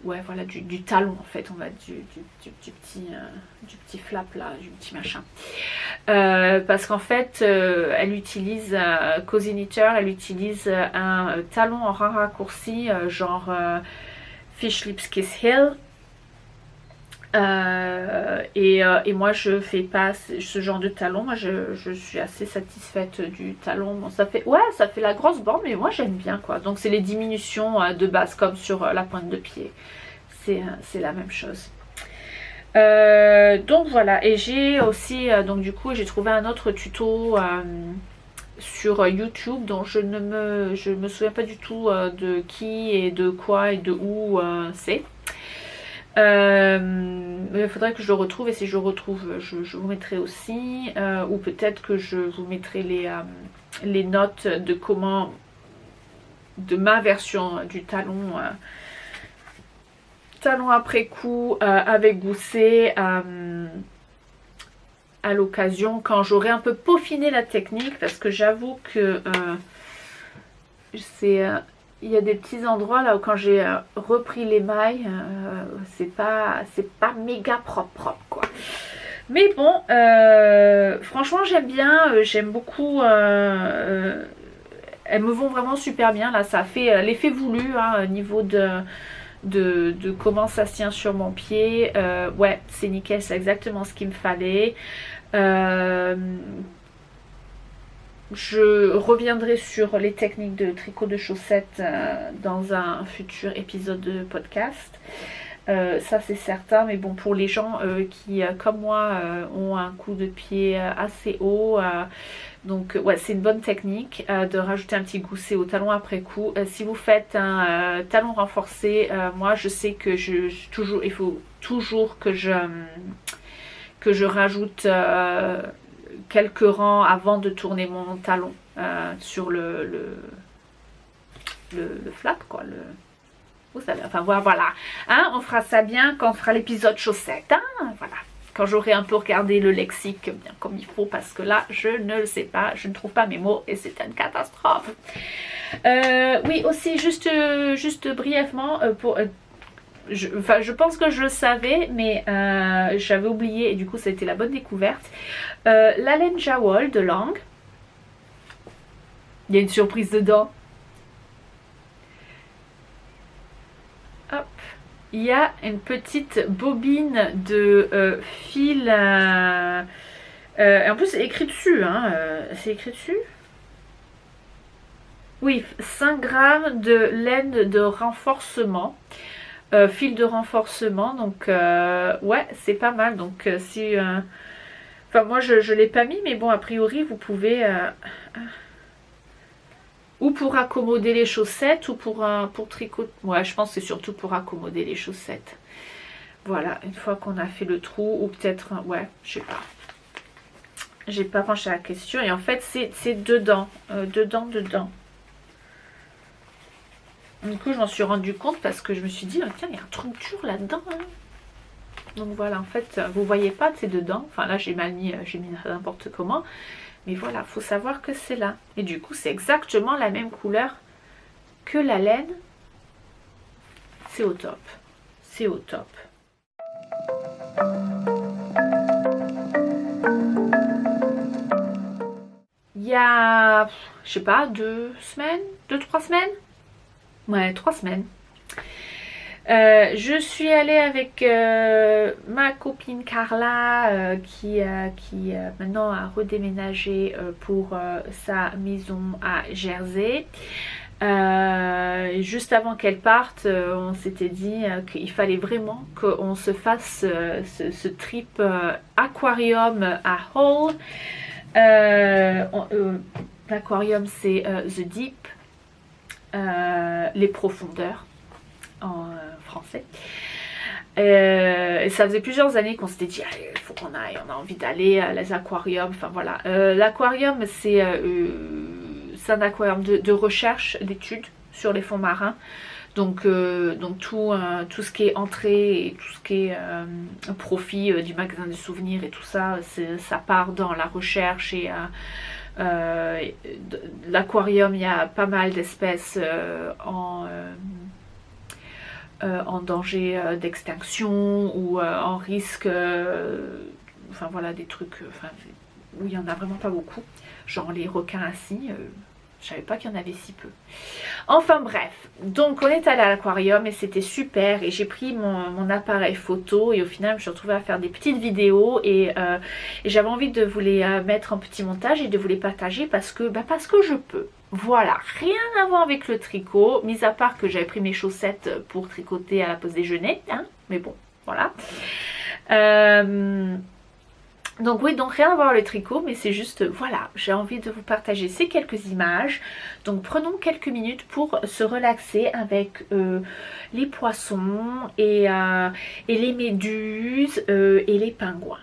ouais voilà du talon en fait, on va du petit flap là, du petit machin. Parce qu'en fait elle utilise Cozy Knitter, elle utilise un talon en raccourci genre Fish Lips Kiss Hill. Et moi je fais pas ce genre de talon. Moi je suis assez satisfaite du talon. Bon, ça fait la grosse bande mais moi j'aime bien quoi. Donc c'est les diminutions de base comme sur la pointe de pied, c'est la même chose. Donc voilà, et j'ai aussi donc du coup j'ai trouvé un autre tuto sur YouTube dont je me souviens pas du tout de qui et de quoi et de où c'est. Il faudrait que je le retrouve et si je le retrouve je vous mettrai aussi ou peut-être que je vous mettrai les notes de ma version du talon après coup avec gousset à l'occasion quand j'aurai un peu peaufiné la technique parce que j'avoue que il y a des petits endroits là où quand j'ai repris les mailles c'est pas méga propre quoi. Mais bon franchement j'aime bien, j'aime beaucoup, elles me vont vraiment super bien là, ça fait l'effet voulu au niveau de comment ça se tient sur mon pied. Ouais c'est nickel, c'est exactement ce qu'il me fallait. Je reviendrai sur les techniques de tricot de chaussettes dans un futur épisode de podcast. Ça c'est certain, mais bon pour les gens qui comme moi ont un coup de pied assez haut, donc ouais c'est une bonne technique de rajouter un petit gousset au talon après coup. Si vous faites un talon renforcé, moi je sais que il faut toujours que je rajoute quelques rangs avant de tourner mon talon sur le flat quoi, vous savez, enfin voilà hein, on fera ça bien quand on fera l'épisode chaussettes hein, voilà, quand j'aurai un peu regardé le lexique bien comme il faut parce que là je ne le sais pas, je ne trouve pas mes mots et c'est une catastrophe. Oui aussi juste brièvement je pense que je le savais mais j'avais oublié et du coup ça a été la bonne découverte. La laine Jawol de Lang, il y a une surprise dedans. Hop, il y a une petite bobine de fil en plus c'est écrit dessus hein, c'est écrit dessus. Oui, 5 grammes de laine de renforcement. Fil de renforcement, donc ouais c'est pas mal. Donc si enfin moi je l'ai pas mis mais bon a priori vous pouvez ou pour accommoder les chaussettes ou pour tricoter. Ouais je pense que c'est surtout pour accommoder les chaussettes. Voilà, une fois qu'on a fait le trou ou peut-être ouais je sais pas, j'ai pas penché à la question et en fait c'est dedans. Du coup je m'en suis rendu compte parce que je me suis dit oh, tiens il y a un truc dur là-dedans hein. Donc voilà, en fait, vous voyez pas, c'est dedans. Enfin là, j'ai mis n'importe comment. Mais voilà, faut savoir que c'est là. Et du coup, c'est exactement la même couleur que la laine. C'est au top. C'est au top. Il y a, je sais pas, 3 semaines. Ouais, 3 semaines. Je suis allée avec ma copine Carla qui maintenant a redéménagé pour sa maison à Jersey. Juste avant qu'elle parte, on s'était dit qu'il fallait vraiment qu'on se fasse ce trip aquarium à Hull. L'aquarium c'est The Deep, les profondeurs en français. Et ça faisait plusieurs années qu'on s'était dit il faut qu'on aille, on a envie d'aller à les aquariums, enfin voilà. L'aquarium c'est un aquarium de recherche, d'études sur les fonds marins. Donc tout ce qui est entrée et tout ce qui est profit du magasin de souvenirs et tout ça, ça part dans la recherche. Et l'aquarium, il y a pas mal d'espèces en danger d'extinction ou en risque, enfin voilà, des trucs où il n'y en a vraiment pas beaucoup, genre les requins assis. Je savais pas qu'il y en avait si peu. Enfin bref, donc on est allé à l'aquarium et c'était super, et j'ai pris mon appareil photo et au final je me suis retrouvée à faire des petites vidéos et j'avais envie de vous les mettre en petit montage et de vous les partager parce que je peux. Voilà, rien à voir avec le tricot, mis à part que j'avais pris mes chaussettes pour tricoter à la pause déjeuner, hein, mais bon, voilà. Donc oui, donc rien à voir avec le tricot, mais c'est juste, voilà, j'ai envie de vous partager ces quelques images. Donc prenons quelques minutes pour se relaxer avec les poissons et les méduses et les pingouins.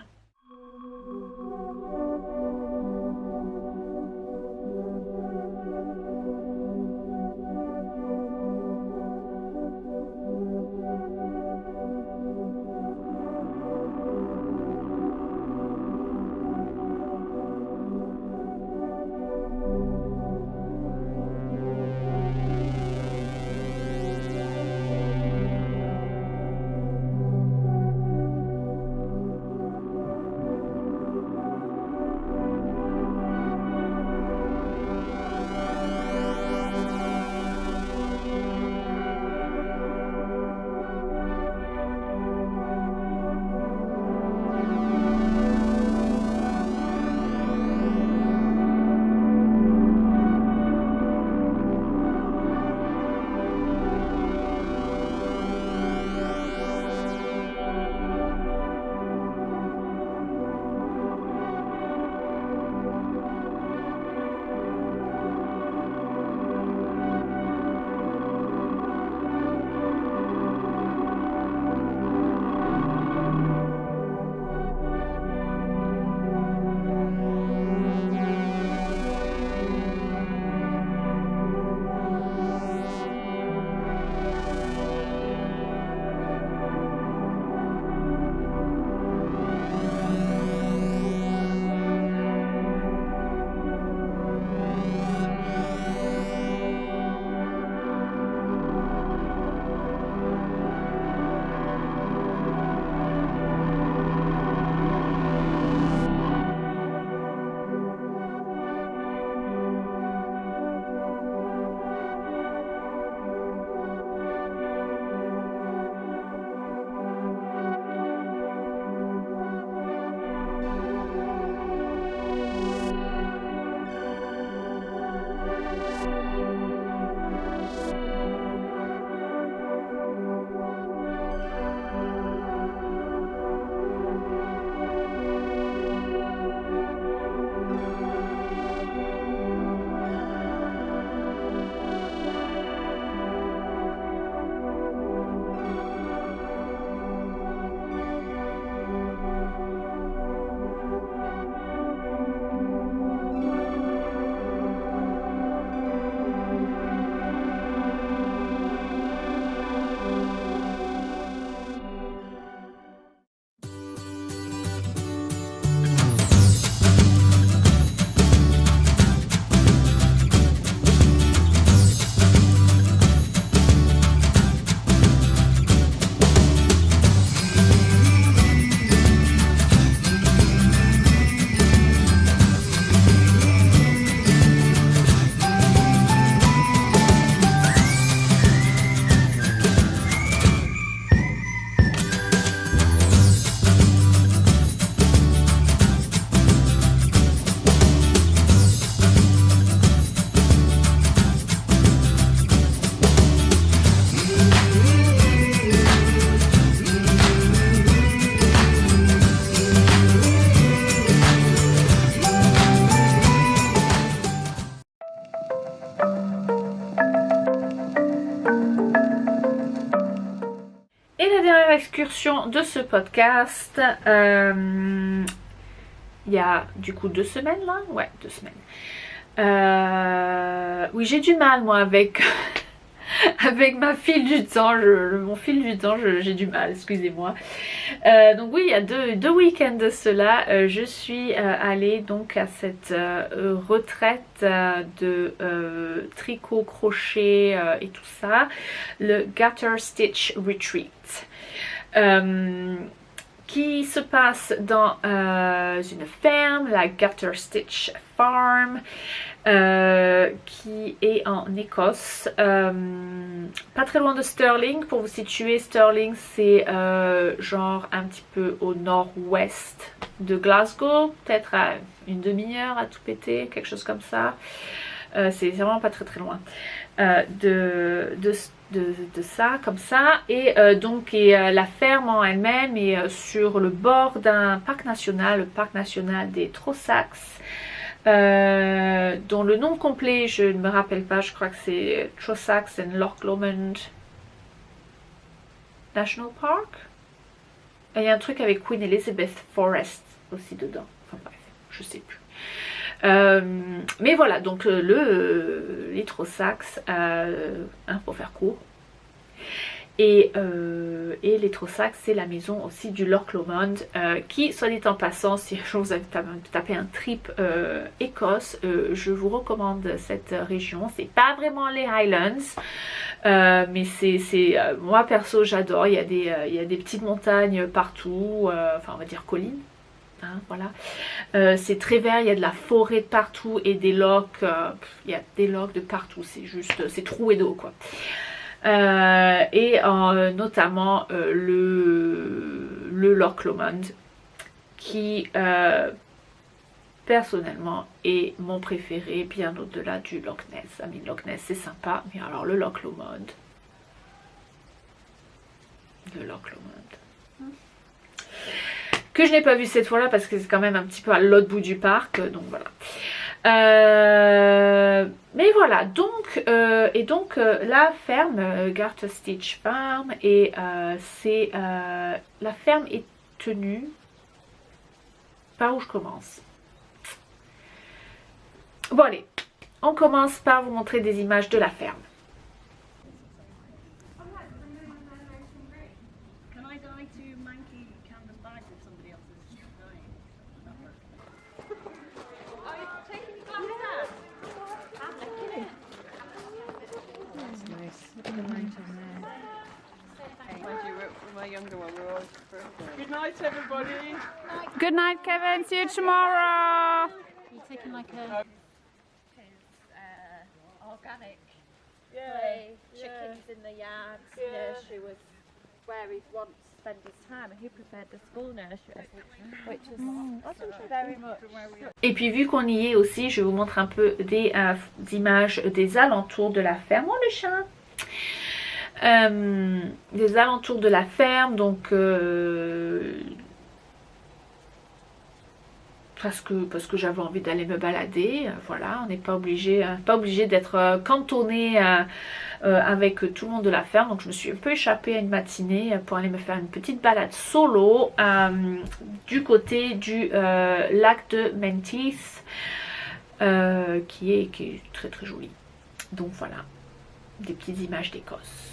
excursion de ce podcast. Il y a du coup 2 semaines là. Ouais, 2 semaines. Oui, j'ai du mal moi avec avec ma file du temps, mon fil du temps, j'ai du mal, excusez-moi. Donc oui, il y a deux week-ends de cela, je suis allée donc à cette retraite de tricot, crochet et tout ça, le Garter Stitch Retreat. Qui se passe dans une ferme, la Garter Stitch Farm, qui est en Écosse, pas très loin de Stirling. Pour vous situer, Stirling c'est genre un petit peu au nord-ouest de Glasgow, peut-être à une demi-heure à tout péter, quelque chose comme ça. C'est vraiment pas très très loin de ça, comme ça. Et donc la ferme en elle-même est sur le bord d'un parc national, le parc national des Trossachs, dont le nom complet je ne me rappelle pas, je crois que c'est Trossachs and Loch Lomond National Park. Et il y a un truc avec Queen Elizabeth Forest aussi dedans, enfin bref, je sais plus. Mais voilà, donc les Trossachs, pour faire court, et les Trossachs c'est la maison aussi du Loch Lomond, qui, soit dit en passant, si je vous avais tapé un trip Écosse, je vous recommande cette région. C'est pas vraiment les Highlands, mais c'est moi perso j'adore. Il y a des petites montagnes partout, enfin on va dire collines. Hein, voilà. C'est très vert, il y a de la forêt de partout et des lochs, il y a des lochs de partout, c'est juste, c'est troué d'eau quoi. Et notamment le Loch Lomond qui personnellement est mon préféré, bien au-delà du Loch Ness. Loch Ness c'est sympa, mais alors le Loch Lomond, que je n'ai pas vu cette fois là parce que c'est quand même un petit peu à l'autre bout du parc, donc voilà. Mais voilà, donc la ferme Garter Stitch Farm, et c'est la ferme est tenue par où je commence. Bon allez, on commence par vous montrer des images de la ferme. Good night, everybody. Good night, Kevin. See you tomorrow. You're taking like a organic play, chickens in the yard, nursery was where he'd once spent his time, and he preferred the school nursery, which wasn't very much. Et puis vu qu'on y est aussi, je vous montre un peu des images des alentours de la ferme. Oh le chat! Des alentours de la ferme, donc parce que j'avais envie d'aller me balader, voilà, on n'est pas obligé d'être cantonné avec tout le monde de la ferme. Donc je me suis un peu échappée à une matinée pour aller me faire une petite balade solo du côté du lac de Menteith, qui est très très joli. Donc voilà, des petites images d'Écosse.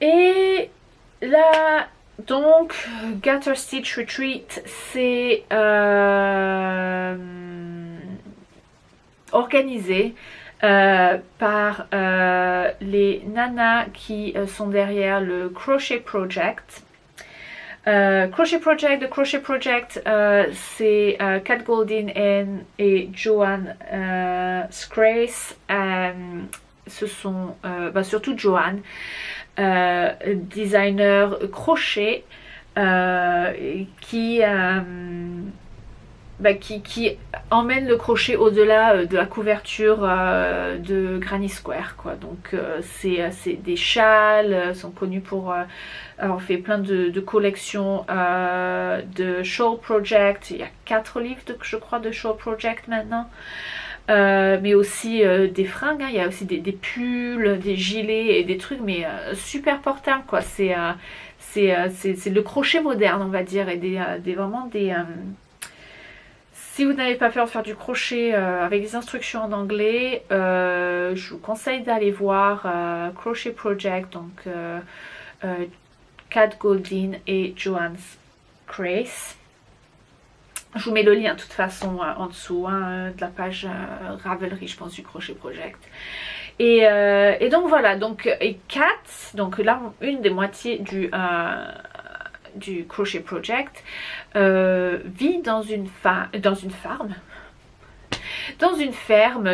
Et là, donc, Garter Stitch Retreat, c'est organisé par les nanas qui sont derrière le Crochet Project. The Crochet Project, c'est Kat Goldin et Joanne Scrace. Ce sont surtout Joanne, designer crochet, qui emmène le crochet au-delà de la couverture de Granny Square, quoi. Donc c'est des châles, sont connus pour avoir fait plein de collections de Shawl Project. Il y a 4 livres je crois de Shawl Project maintenant. Mais aussi des fringues, hein. Il y a aussi des pulls, des gilets et des trucs, mais super portables, quoi. C'est le crochet moderne, on va dire, et vraiment des si vous n'avez pas peur de faire du crochet avec des instructions en anglais, je vous conseille d'aller voir Crochet Project, donc Kat Goldin et Joanne Scrace. Je vous mets le lien de toute façon en dessous, hein, de la page Ravelry, je pense, du Crochet Project. Et donc voilà, et Kat, donc là une des moitiés du Crochet Project, vit dans une ferme,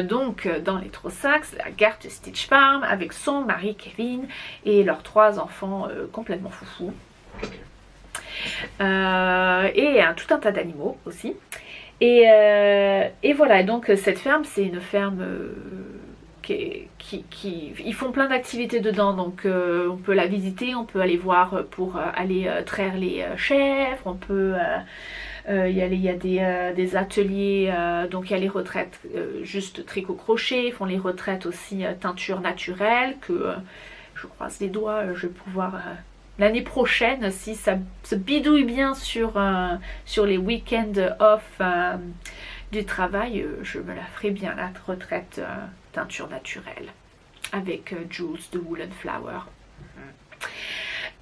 donc dans les Trossachs, la Garter Stitch Farm, avec son mari Kevin et leurs 3 enfants complètement foufous. Et tout un tas d'animaux aussi. Et voilà, donc cette ferme, c'est une ferme ils font plein d'activités dedans, donc on peut la visiter, on peut aller voir pour aller traire les chèvres, on peut y aller, il y a des ateliers, donc il y a les retraites juste tricot crochet, ils font les retraites aussi teinture naturelle, que je croise les doigts, je vais pouvoir l'année prochaine, si ça se bidouille bien sur les week-ends off du travail, je me la ferai bien, la retraite teinture naturelle avec Jules de Woolen Flower.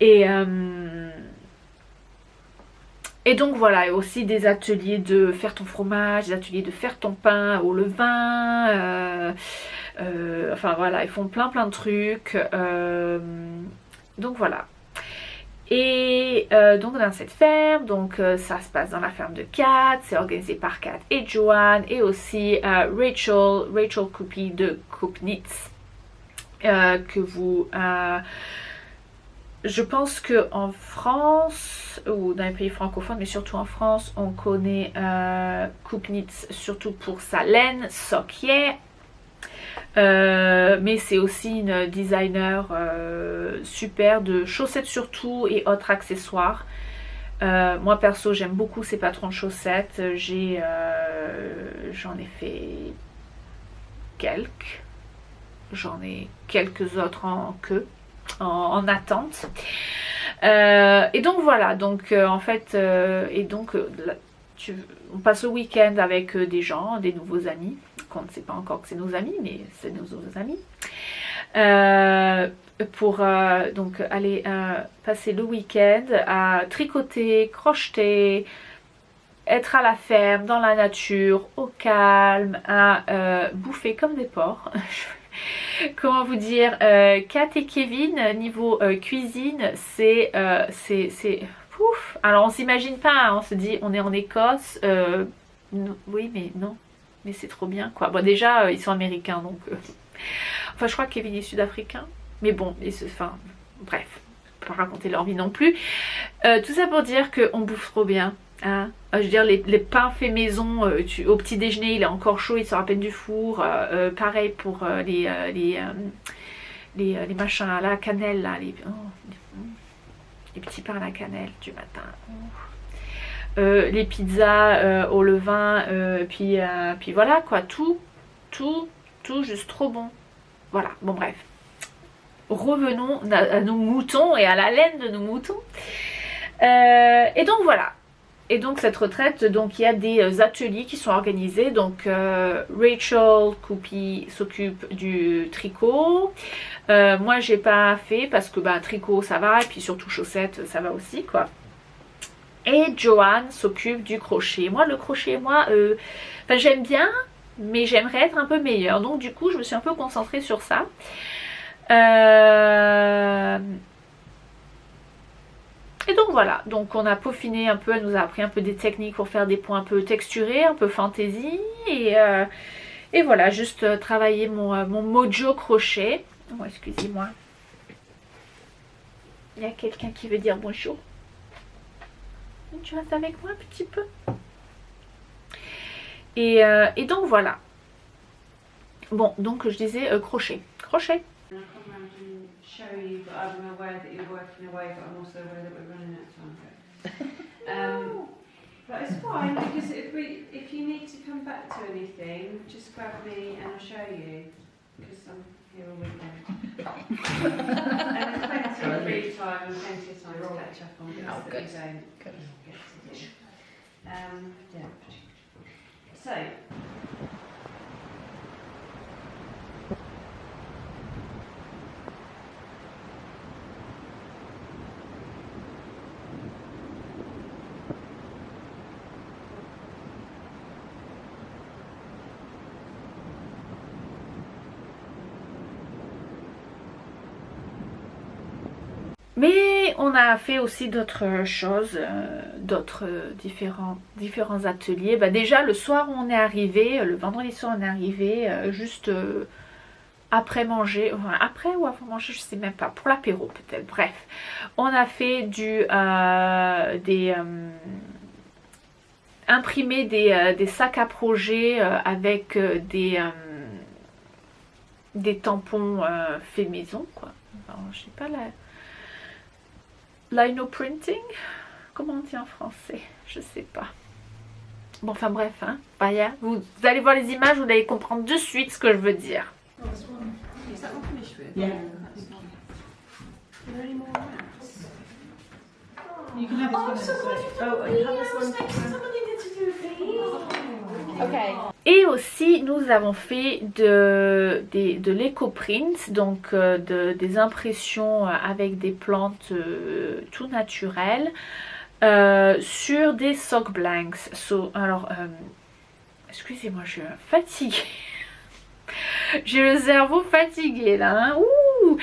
Et donc voilà, aussi des ateliers de faire ton fromage, des ateliers de faire ton pain au levain, enfin voilà, ils font plein de trucs, donc voilà. Et donc dans cette ferme, donc ça se passe dans la ferme de Kat, c'est organisé par Kat et Joanne, et aussi Rachel Coupy de Coop Knits, que vous je pense que en France ou dans les pays francophones, mais surtout en France, on connaît Coop Knits surtout pour sa laine Sock-Ye. Mais c'est aussi une designer super de chaussettes surtout et autres accessoires. Moi perso j'aime beaucoup ces patrons de chaussettes. J'en ai fait quelques. J'en ai quelques autres en attente. Et donc voilà, donc en fait, on passe le week-end avec des gens, des nouveaux amis, qu'on ne sait pas encore que c'est nos amis, mais c'est nos nouveaux amis, pour donc aller passer le week-end à tricoter, crocheter, être à la ferme, dans la nature, au calme, à bouffer comme des porcs. Comment vous dire, Kat et Kevin, niveau cuisine, c'est pouf. Alors on s'imagine pas, hein, on se dit on est en Écosse, oui mais non, mais c'est trop bien quoi. Bon déjà ils sont américains donc, enfin je crois que Kevin est sud-africain, mais bon, enfin bref, pas raconter leur vie non plus. Tout ça pour dire qu'on bouffe trop bien. Hein, je veux dire les pains faits maison, au petit déjeuner il est encore chaud, il sort à peine du four. Pareil pour les machins à la cannelle là, les petits pains à la cannelle du matin. Les pizzas au levain, puis voilà quoi, tout juste trop bon. Voilà, bon bref. Revenons à nos moutons et à la laine de nos moutons. Et donc voilà. Et donc cette retraite, donc il y a des ateliers qui sont organisés. Donc Rachel Coupi s'occupe du tricot. Moi j'ai pas fait parce que bah, tricot ça va, et puis surtout chaussettes ça va aussi quoi. Et Joanne s'occupe du crochet. Moi le crochet, j'aime bien, mais j'aimerais être un peu meilleure. Donc du coup je me suis un peu concentrée sur ça. Et donc voilà, donc on a peaufiné un peu, elle nous a appris un peu des techniques pour faire des points un peu texturés, un peu fantaisie. Et voilà, juste travailler mon mojo crochet. Oh, excusez-moi. Il y a quelqu'un qui veut dire bonjour. Tu restes avec moi un petit peu. Et donc voilà. Bon, donc je disais crochet. Crochet. Show you, but I'm aware that you're working away, but I'm also aware that we're running out of time. But it's fine because if you need to come back to anything, just grab me and I'll show you because I'm here all weekend. And there's plenty of free time and plenty of time to catch up on bits that you don't get to do. Yeah. So. Mais on a fait aussi d'autres choses, différents ateliers. Bah déjà le soir où on est arrivé, le vendredi soir on est arrivé, juste après manger, enfin, après ou avant manger, je sais même pas, pour l'apéro peut-être, bref. On a fait imprimer des sacs à projet avec des tampons faits maison quoi. Alors, je sais pas lino printing, comment on dit en français, je sais pas. Bon enfin bref, hein, voilà, vous allez voir les images, vous allez comprendre de suite ce que je veux dire. Yeah. You can have this one. Oh, and have this one. Okay. Et aussi nous avons fait de l'éco-print, donc des impressions avec des plantes tout naturelles sur des sock blanks. Alors excusez-moi, je suis fatiguée. J'ai le cerveau fatigué là, hein. Ouh.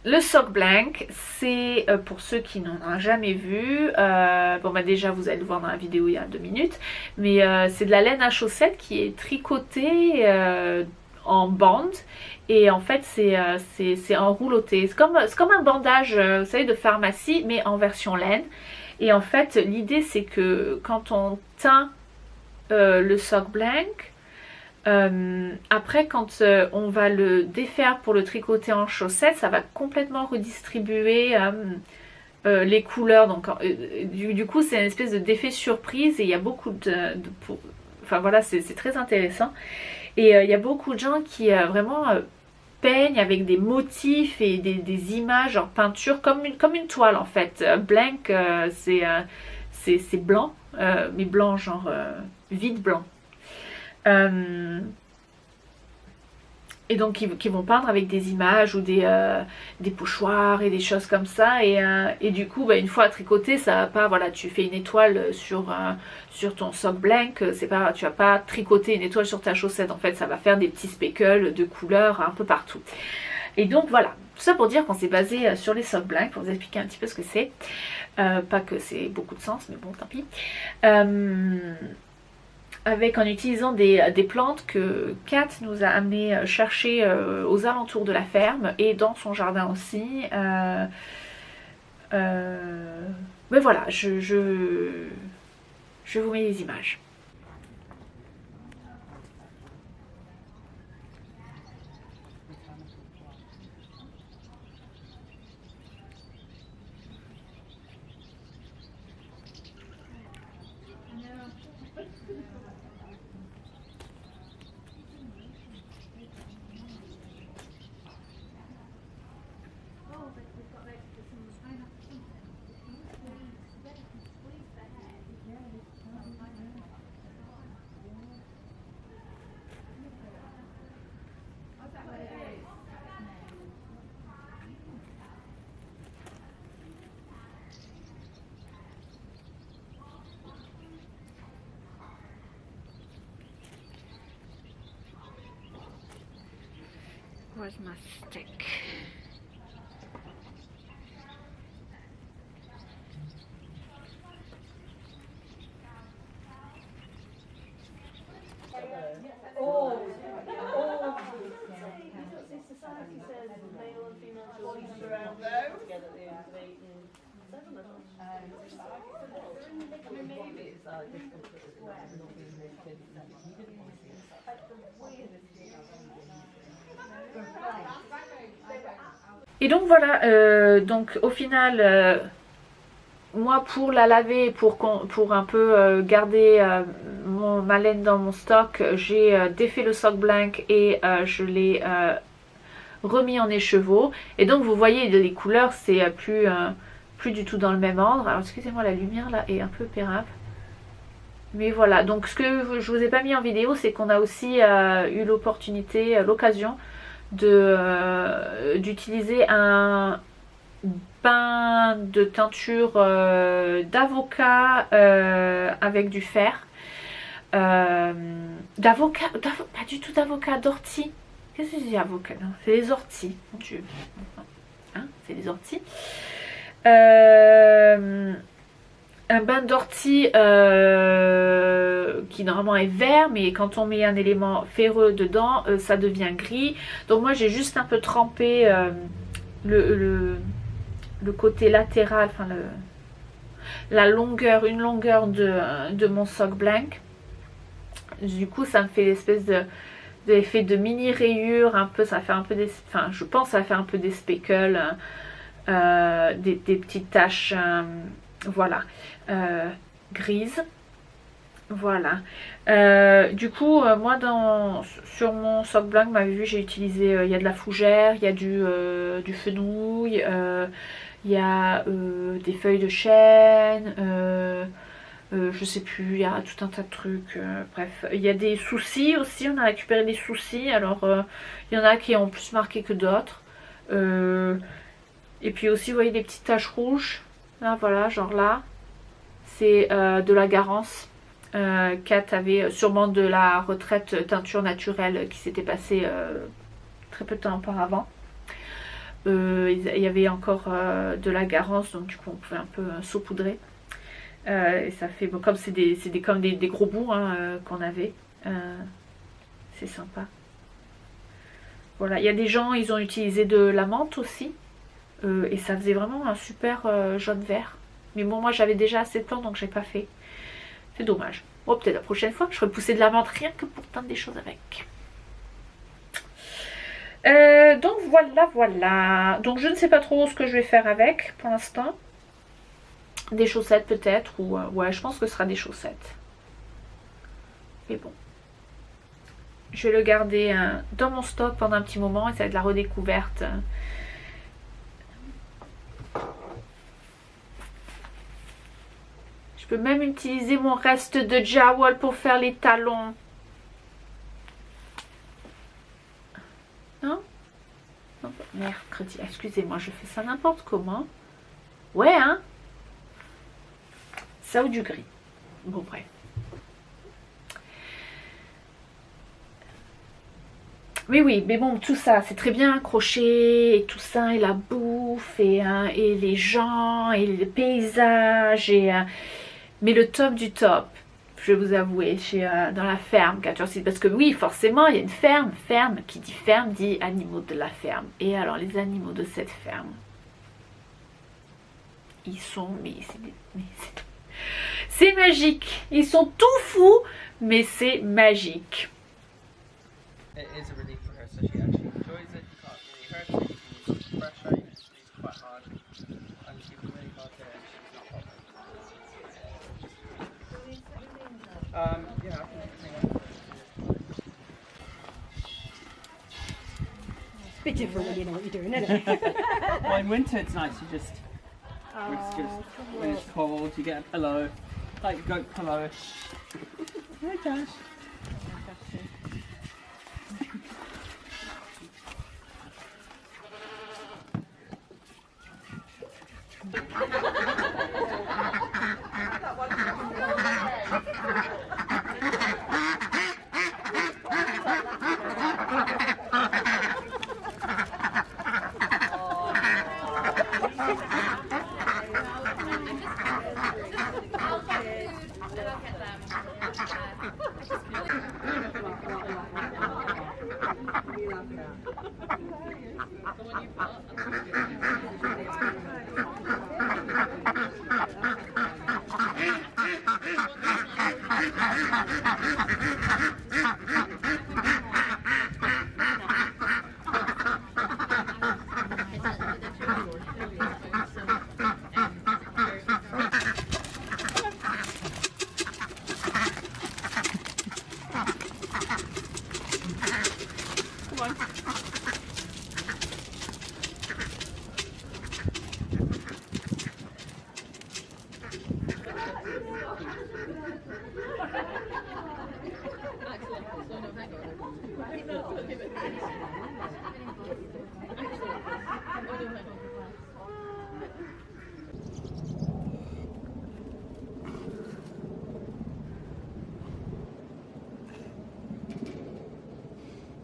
Le sock blank, c'est pour ceux qui n'en ont jamais vu, bon bah déjà vous allez le voir dans la vidéo il y a 2 minutes, mais c'est de la laine à chaussettes qui est tricotée en bande, et en fait c'est enrouloté, c'est comme un bandage, vous savez, de pharmacie, mais en version laine. Et en fait l'idée c'est que quand on teint le sock blank, après quand on va le défaire pour le tricoter en chaussettes, ça va complètement redistribuer les couleurs, donc du coup c'est une espèce d'effet surprise, et il y a beaucoup enfin voilà, c'est très intéressant, et il y a beaucoup de gens qui vraiment peignent avec des motifs et des images en peinture comme une toile en fait. Blank, c'est blanc, mais blanc genre vide blanc. Et donc qui vont peindre avec des images ou des pochoirs et des choses comme ça, et du coup bah, une fois tricoté, ça va pas, voilà, tu fais une étoile sur ton sock blank, c'est pas, tu vas pas tricoter une étoile sur ta chaussette, en fait ça va faire des petits speckles de couleurs un peu partout. Et donc voilà, tout ça pour dire qu'on s'est basé sur les sock blanks, pour vous expliquer un petit peu ce que c'est, pas que c'est beaucoup de sens, mais bon tant pis. En utilisant des plantes que Kat nous a amené chercher aux alentours de la ferme et dans son jardin aussi. Mais voilà, je vous mets les images. Where's my stick? Et donc voilà, donc au final, moi pour la laver, pour un peu garder ma laine dans mon stock, j'ai défait le sock blank et je l'ai remis en écheveau. Et donc vous voyez les couleurs, c'est plus du tout dans le même ordre. Alors excusez-moi, la lumière là est un peu pérable. Mais voilà, donc ce que je vous ai pas mis en vidéo, c'est qu'on a aussi eu l'opportunité, l'occasion d'utiliser un bain de teinture d'avocat avec du fer. D'avocat, pas du tout d'avocat, d'ortie. Qu'est-ce que je dis avocat? Non, c'est les orties, mon Dieu. Hein, c'est les orties. Un bain d'ortie qui normalement est vert, mais quand on met un élément ferreux dedans, ça devient gris. Donc moi j'ai juste un peu trempé le côté latéral, enfin la longueur, une longueur de mon sock blank. Du coup ça me fait l'espèce d'effet de mini rayures, un peu, ça fait un peu des, enfin je pense que ça fait un peu des speckles, des petites taches, voilà, grises. Voilà. Du coup, moi sur mon sock blanc, vous m'avez vu, j'ai utilisé, il y a de la fougère, il y a du fenouil, il y a des feuilles de chêne, je sais plus, il y a tout un tas de trucs, bref. Il y a des soucis aussi, on a récupéré des soucis, alors il y en a qui ont plus marqué que d'autres. Et puis aussi, vous voyez des petites taches rouges, là, voilà, genre là, c'est de la Garance. Kat avait sûrement de la retraite teinture naturelle qui s'était passée très peu de temps auparavant. Il y avait encore de la Garance, donc du coup on pouvait un peu saupoudrer. Et ça fait, bon, comme c'est comme des gros bouts hein, qu'on avait, c'est sympa. Voilà, il y a des gens, ils ont utilisé de la menthe aussi, et ça faisait vraiment un super jaune vert. Mais bon, moi j'avais déjà assez de plantes donc j'ai pas fait. C'est dommage. Bon, peut-être la prochaine fois je ferai pousser de la menthe rien que pour teindre des choses avec. Donc voilà. Donc je ne sais pas trop ce que je vais faire avec pour l'instant. Des chaussettes peut-être. Ou ouais, je pense que ce sera des chaussettes. Mais bon. Je vais le garder dans mon stock pendant un petit moment et ça va être la redécouverte. Je peux même utiliser mon reste de jowl pour faire les talons. Non? Non, mercredi. Excusez-moi, je fais ça n'importe comment. Ouais, hein? Ça ou du gris. Bon, bref. Mais oui, mais bon, tout ça, c'est très bien, crochet et tout ça, et la bouffe, et les gens, et les paysages, mais le top du top, je vais vous avouer, dans la ferme, parce que oui, forcément, il y a une ferme, qui dit ferme, dit animaux de la ferme. Et alors, les animaux de cette ferme, ils sont, c'est magique. Ils sont tout fous, mais c'est magique. It is a relief for her, so she actually enjoys it. You can't really hurt her. You can use fresh iron, she's quite hard. And she can really hard there, she's not bothered. Yeah, I think hang on. It's a bit different when you know what you're doing, isn't it? Well, in winter it's nice, you just, when it's cold, you get a pillow, like a goat pillow. Hi Josh.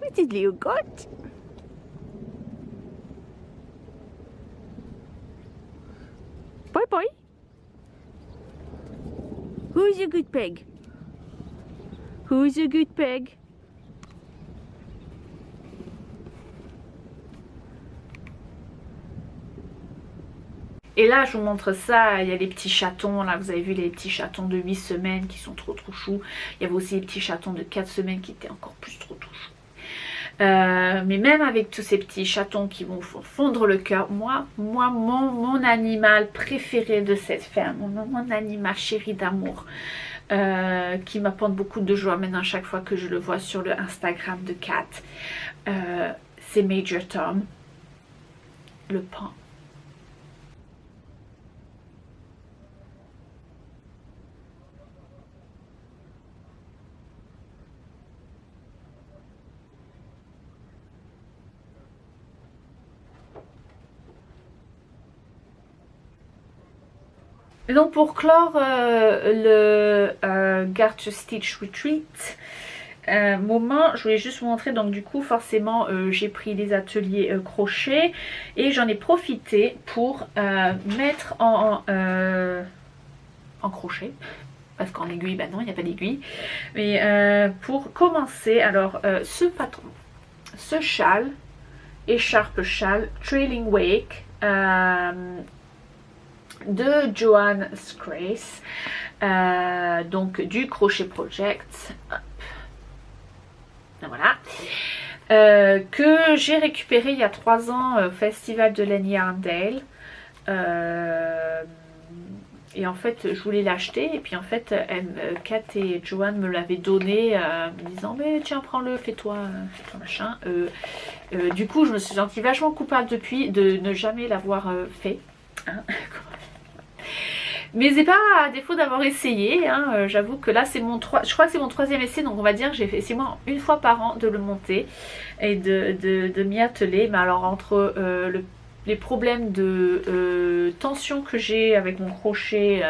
What did you got? Bye bye. Who's a good pig? Who's a good pig? Et là, je vous montre ça, il y a les petits chatons, là vous avez vu les petits chatons de 8 semaines qui sont trop choux. Il y avait aussi les petits chatons de 4 semaines qui étaient encore plus trop choux. Mais même avec tous ces petits chatons qui vont fondre le cœur, moi mon animal préféré de cette ferme, mon animal chéri d'amour, qui m'apporte beaucoup de joie maintenant chaque fois que je le vois sur le Instagram de Kat, c'est Major Tom, le pan. Et donc pour clore le Garter Stitch Retreat moment, je voulais juste vous montrer, donc du coup forcément j'ai pris les ateliers crochet et j'en ai profité pour mettre en crochet, parce qu'en aiguille, bah non il n'y a pas d'aiguille, mais pour commencer, alors ce patron, ce châle, écharpe châle, Trailing Wake, de Joanne Scrace, donc du Crochet Project, hop. Voilà, que j'ai récupéré il y a 3 ans au festival de Laine Yarndale, et en fait je voulais l'acheter et puis en fait Kat et Joanne me l'avaient donné me disant mais tiens prends-le, fais-toi machin, du coup je me suis sentie vachement coupable depuis de ne jamais l'avoir fait, hein. Mais c'est pas à défaut d'avoir essayé, hein. J'avoue que là c'est je crois que c'est mon 3e essai, donc on va dire que j'ai essayé moi 1 fois par an de le monter et de m'y atteler. Mais alors entre les problèmes de tension que j'ai avec mon crochet,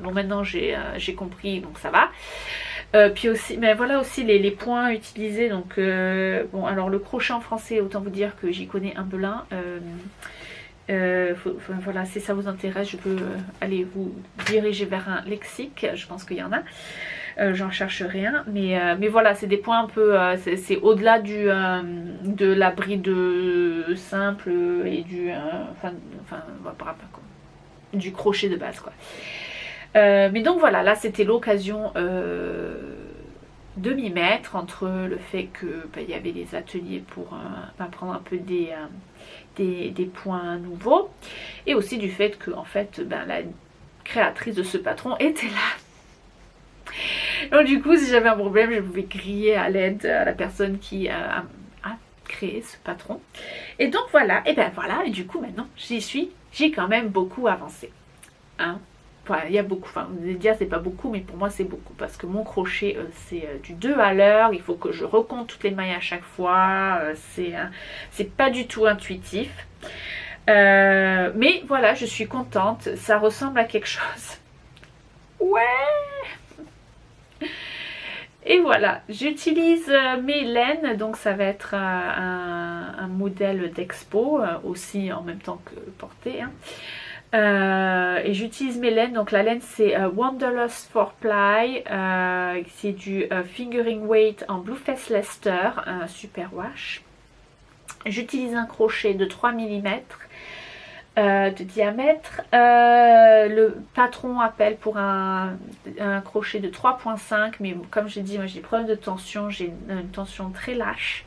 bon maintenant j'ai compris, donc ça va. Puis aussi, mais voilà aussi les points utilisés, donc bon alors le crochet en français, autant vous dire que j'y connais un peu là. Voilà, si ça vous intéresse, je peux aller vous diriger vers un lexique, je pense qu'il y en a, j'en cherche rien, mais voilà, c'est des points un peu, c'est au-delà de la bride simple et du crochet de base, quoi. Mais donc voilà, là c'était l'occasion de m'y mettre, entre le fait que il y avait des ateliers pour apprendre un peu des points nouveaux, et aussi du fait que en fait la créatrice de ce patron était là. Donc du coup si j'avais un problème je pouvais crier à l'aide à la personne qui a créé ce patron. Et donc voilà, et ben voilà, et du coup maintenant j'ai quand même beaucoup avancé, hein. Enfin, il y a beaucoup, enfin vous allez dire c'est pas beaucoup, mais pour moi c'est beaucoup parce que mon crochet c'est du 2 à l'heure, il faut que je recompte toutes les mailles à chaque fois, c'est pas du tout intuitif, mais voilà, je suis contente, ça ressemble à quelque chose. Ouais. Et voilà, j'utilise mes laines, donc ça va être un modèle d'expo aussi en même temps que porté, hein. Et j'utilise mes laines, donc la laine c'est Wanderlust 4-ply, c'est du fingering weight en Bluefest Leicester, un super wash. J'utilise un crochet de 3 mm de diamètre. Le patron appelle pour un crochet de 3,5, mais comme j'ai dit, moi j'ai des problèmes de tension, j'ai une tension très lâche.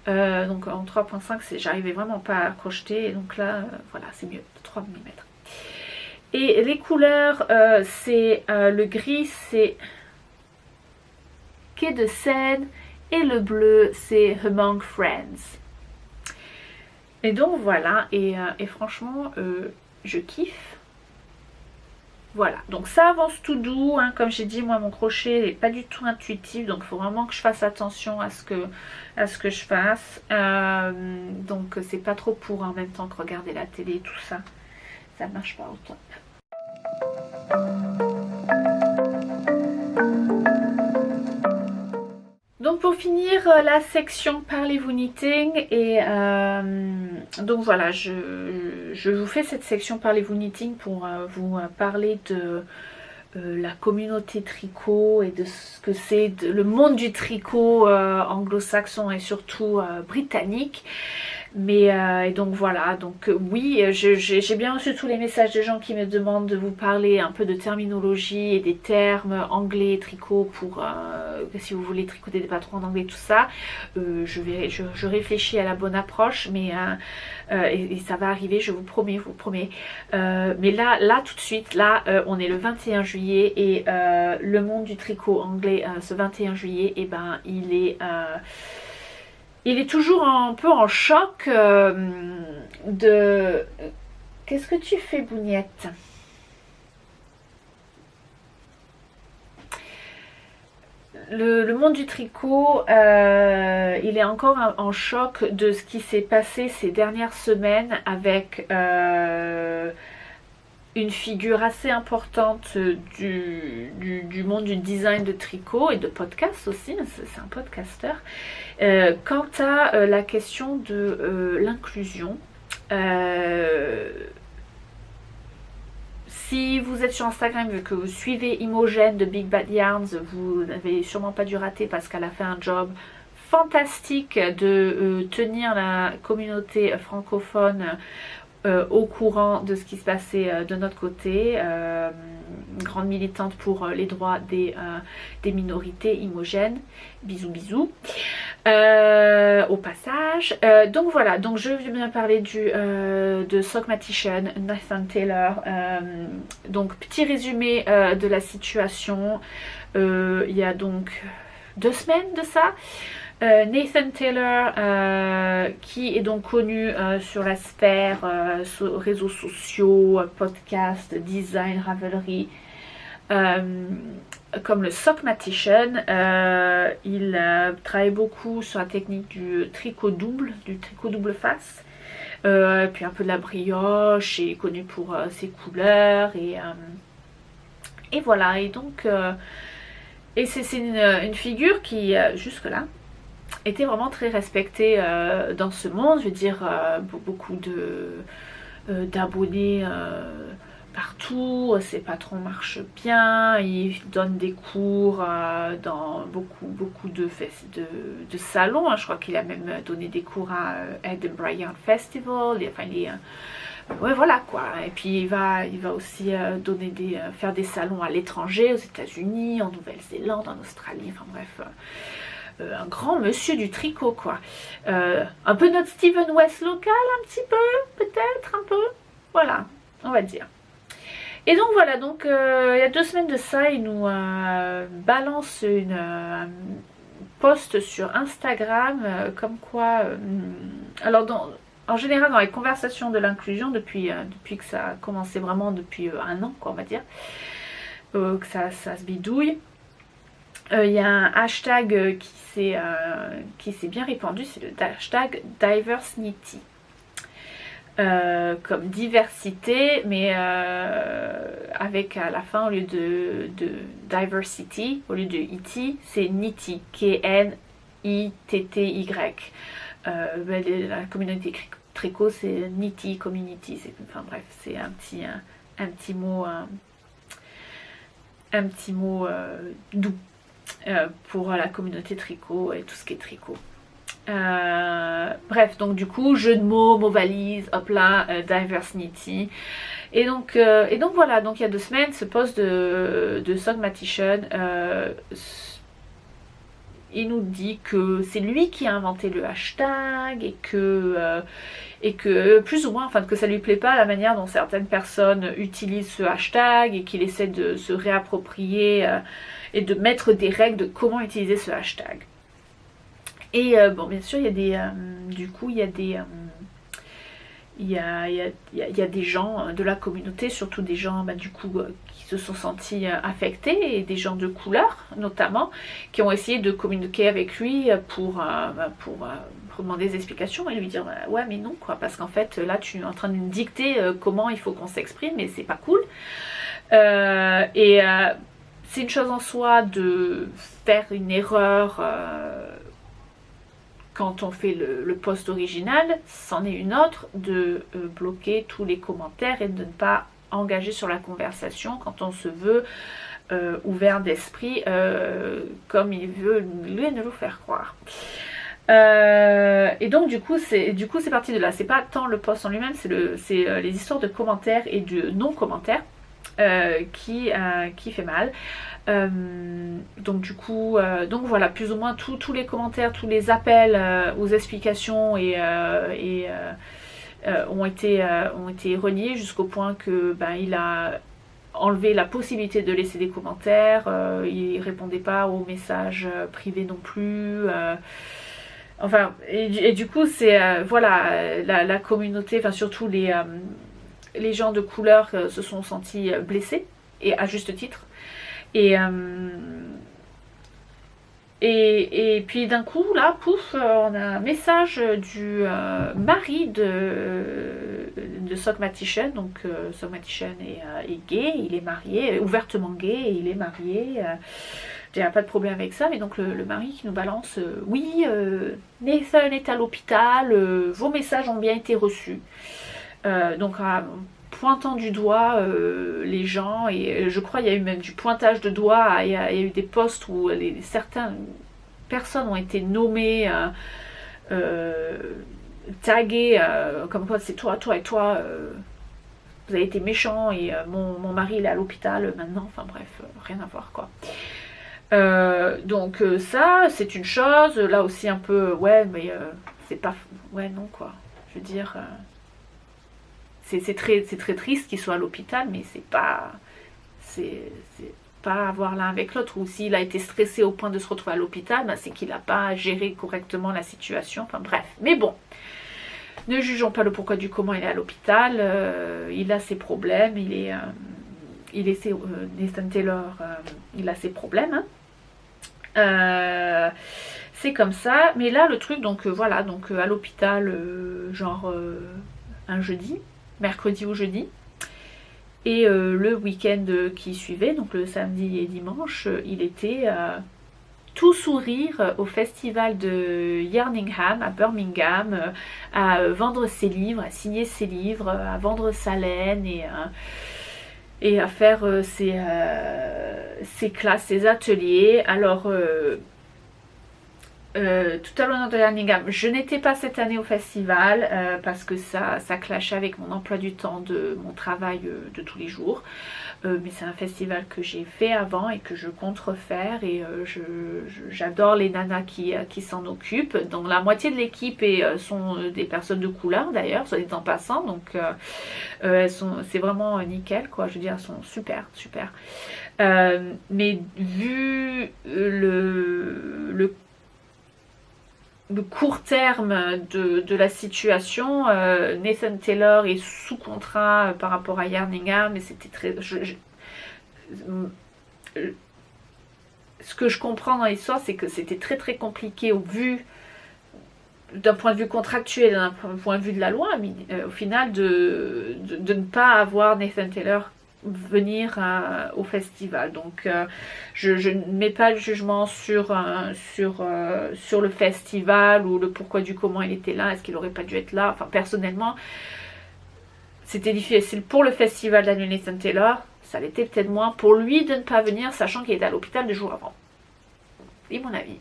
Donc en 3,5 j'arrivais vraiment pas à crocheter, et donc là voilà, c'est mieux, 3 mm. Et les couleurs, c'est le gris, c'est Quai de Seine, et le bleu, c'est Among Friends. Et donc voilà, et franchement, je kiffe. Voilà, donc ça avance tout doux, hein. Comme j'ai dit, moi mon crochet n'est pas du tout intuitif, donc il faut vraiment que je fasse attention à ce que je fasse. Donc c'est pas trop pour en même temps que regarder la télé et tout ça, ça ne marche pas au top. Donc pour finir la section Parlez-vous Knitting, et donc voilà, je vous fais cette section Parlez-vous Knitting pour vous parler de la communauté tricot et de ce que c'est le monde du tricot anglo-saxon et surtout britannique. Mais et donc voilà, donc oui, j'ai bien reçu tous les messages de gens qui me demandent de vous parler un peu de terminologie et des termes anglais tricot pour si vous voulez tricoter des patrons en anglais, tout ça. Je réfléchis à la bonne approche, mais et ça va arriver, je vous promets, mais là tout de suite, là on est le 21 juillet et le monde du tricot anglais ce 21 juillet, et ben il est toujours un peu en choc de... Qu'est-ce que tu fais, Bougnette? Le monde du tricot, il est encore en choc de ce qui s'est passé ces dernières semaines avec une figure assez importante du monde du design de tricot et de podcast aussi, c'est un podcasteur, quant à la question de l'inclusion. Si vous êtes sur Instagram, vu que vous suivez Imogen de Big Bad Yarns, vous n'avez sûrement pas dû rater parce qu'elle a fait un job fantastique de tenir la communauté francophone au courant de ce qui se passait de notre côté. Grande militante pour les droits des minorités, Imogen. Bisous bisous. Au passage. Donc voilà, donc je vais bien parler de Sockmatician, Nathan Taylor. Donc petit résumé de la situation. Il y a donc 2 semaines de ça. Nathan Taylor, qui est donc connu sur la sphère réseaux sociaux, podcast, design, Ravelry, comme le Sockmatician. Il travaille beaucoup sur la technique du tricot double face, puis un peu de la brioche, et est connu pour ses couleurs, et voilà. Et donc et c'est une figure qui jusque là était vraiment très respectée dans ce monde. Je veux dire, beaucoup d'abonnés partout, ses patrons marchent bien, il donne des cours dans beaucoup de salons, hein. Je crois qu'il a même donné des cours à Edinburgh Yarn Festival, ouais, voilà quoi. Et puis il va aussi faire des salons à l'étranger, aux États-Unis, en Nouvelle-Zélande, en Australie, enfin bref, un grand monsieur du tricot quoi. Un peu notre Steven West local, un petit peu, peut-être un peu, voilà, on va dire. Et donc voilà, donc il y a 2 semaines de ça, il nous balance une post sur Instagram comme quoi, alors en général dans les conversations de l'inclusion, depuis que ça a commencé vraiment depuis 1 an quoi, on va dire, que ça se bidouille, il y a un hashtag qui s'est bien répandu, c'est le hashtag Diversity. Comme diversité, mais avec à la fin, au lieu de diversity, au lieu de ity, c'est nitty, K-N-I-T-T-Y. La communauté tricot, c'est nitty community, enfin bref, c'est un petit mot doux pour la communauté tricot et tout ce qui est tricot. Bref, donc du coup, jeu de mots, mots valises, hop là, Diversnity. Et donc voilà, donc il y a 2 semaines, ce post de Sogmatician, il nous dit que c'est lui qui a inventé le hashtag et que plus ou moins, enfin que ça lui plaît pas la manière dont certaines personnes utilisent ce hashtag et qu'il essaie de se réapproprier et de mettre des règles de comment utiliser ce hashtag. Et bon, bien sûr, il y a des, du coup, il y a des, il y a des gens de la communauté, surtout des gens du coup qui se sont sentis affectés, et des gens de couleur notamment, qui ont essayé de communiquer avec lui pour demander des explications et lui dire ouais mais non quoi, parce qu'en fait là tu es en train de me dicter comment il faut qu'on s'exprime et c'est pas cool. C'est une chose en soi de faire une erreur quand on fait le post original, c'en est une autre de bloquer tous les commentaires et de ne pas engager sur la conversation quand on se veut ouvert d'esprit comme il veut lui nous faire croire. Et donc du coup c'est parti de là. C'est pas tant le post en lui-même, c'est les histoires de commentaires et de non-commentaires qui fait mal. Donc du coup donc voilà, plus ou moins tous les commentaires, tous les appels aux explications ont été reliés jusqu'au point que il a enlevé la possibilité de laisser des commentaires, il répondait pas aux messages privés non plus, enfin et du coup c'est voilà, la communauté, enfin surtout les gens de couleur se sont sentis blessés, et à juste titre. Et puis d'un coup là, pouf, on a un message du mari de Sogmatician. Donc Sogmatician est gay, il est marié, ouvertement gay, et il est marié. J'ai pas de problème avec ça, mais donc le mari qui nous balance oui, Nathan est à l'hôpital, vos messages ont bien été reçus. Donc pointant du doigt les gens, et je crois il y a eu même du pointage de doigts, il y a eu des posts où certaines personnes ont été nommées, taguées, comme quoi c'est toi et toi, vous avez été méchants, et mon mari il est à l'hôpital maintenant, enfin bref, rien à voir quoi. Donc ça c'est une chose, là aussi un peu ouais mais c'est pas, ouais non quoi, je veux dire c'est très triste qu'il soit à l'hôpital, mais c'est pas avoir l'un avec l'autre. Ou s'il a été stressé au point de se retrouver à l'hôpital, c'est qu'il n'a pas géré correctement la situation, enfin bref. Mais bon, ne jugeons pas le pourquoi du comment il est à l'hôpital, il a ses problèmes, Nathan Taylor, il a ses problèmes, hein. C'est comme ça, mais là le truc, donc voilà, donc à l'hôpital, genre un jeudi, mercredi ou jeudi, et le week-end qui suivait, donc le samedi et dimanche, il était tout sourire au festival de Yerningham à Birmingham, à vendre ses livres, à signer ses livres, à vendre sa laine, et à faire ses classes, ses ateliers. Alors tout à l'honneur de Yerningham, je n'étais pas cette année au festival parce que ça clashait avec mon emploi du temps de mon travail de tous les jours, mais c'est un festival que j'ai fait avant et que je compte refaire, et j'adore les nanas qui s'en occupent. Donc la moitié de l'équipe sont des personnes de couleur d'ailleurs, soit dit en passant, donc c'est vraiment nickel quoi, je veux dire, elles sont super. Mais vu le court terme de la situation, Nathan Taylor est sous contrat par rapport à Yerningham, mais c'était très... ce que je comprends dans l'histoire, c'est que c'était très compliqué d'un point de vue contractuel, d'un point de vue de la loi, mais au final de ne pas avoir Nathan Taylor venir au festival. Donc je ne mets pas le jugement sur le festival ou le pourquoi du comment il était là, est-ce qu'il aurait pas dû être là. Enfin personnellement c'était difficile pour le festival d'annuler Nathan Taylor, ça l'était peut-être moins pour lui de ne pas venir sachant qu'il était à l'hôpital 2 jours avant, et mon avis.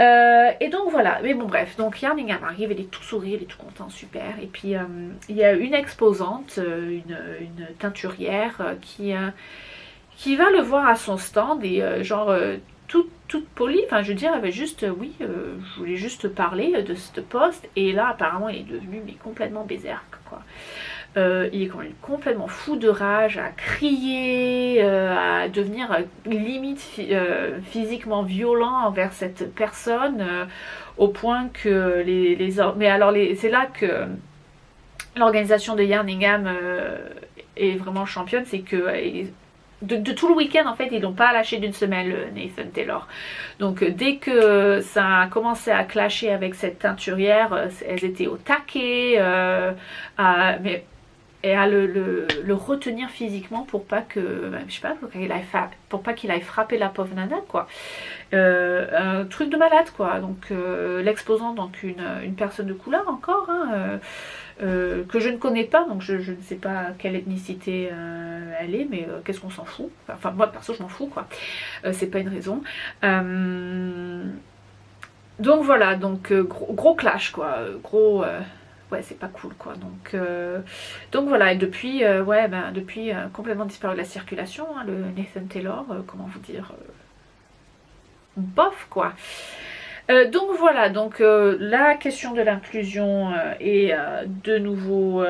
Et donc voilà, mais bon bref, donc Yarn Ingham arrive, il est tout sourire, il est tout content, super. Et puis il y a une exposante, une teinturière qui va le voir à son stand et toute polie, enfin je veux dire, elle avait juste, oui, je voulais juste parler de ce poste. Et là apparemment il est devenu mais complètement berserk quoi. Il est quand même complètement fou de rage, à crier, à devenir limite physiquement violent envers cette personne, au point que mais alors c'est là que l'organisation de Yarn Ingham est vraiment championne, c'est que de tout le week-end en fait ils n'ont pas lâché d'une semelle Nathan Taylor. Donc dès que ça a commencé à clasher avec cette teinturière, elles étaient au taquet, et à le retenir physiquement pour pas que, je sais pas, pour pas qu'il aille frapper la pauvre nana quoi. Un truc de malade quoi. Donc l'exposant, donc une personne de couleur encore, hein, que je ne connais pas, donc je ne sais pas quelle ethnicité elle est, mais qu'est-ce qu'on s'en fout, enfin moi perso je m'en fous quoi, c'est pas une raison. Donc voilà, donc gros clash quoi, gros ouais c'est pas cool quoi, donc voilà. Et depuis depuis complètement disparu de la circulation, hein, le Nathan Taylor, comment vous dire, bof quoi. Donc voilà, donc la question de l'inclusion est de nouveau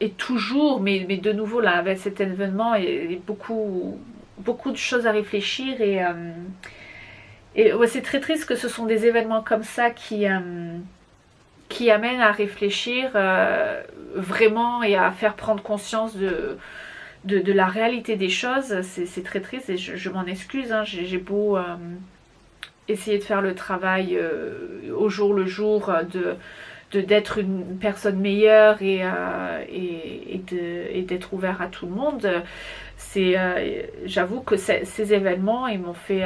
et toujours, mais de nouveau là avec cet événement et beaucoup de choses à réfléchir et ouais, c'est très triste que ce sont des événements comme ça qui amènent à réfléchir vraiment et à faire prendre conscience de la réalité des choses. C'est très triste et je m'en excuse, hein, j'ai beau essayer de faire le travail au jour le jour, d'être une personne meilleure et d'être ouvert à tout le monde. J'avoue que ces événements ils m'ont fait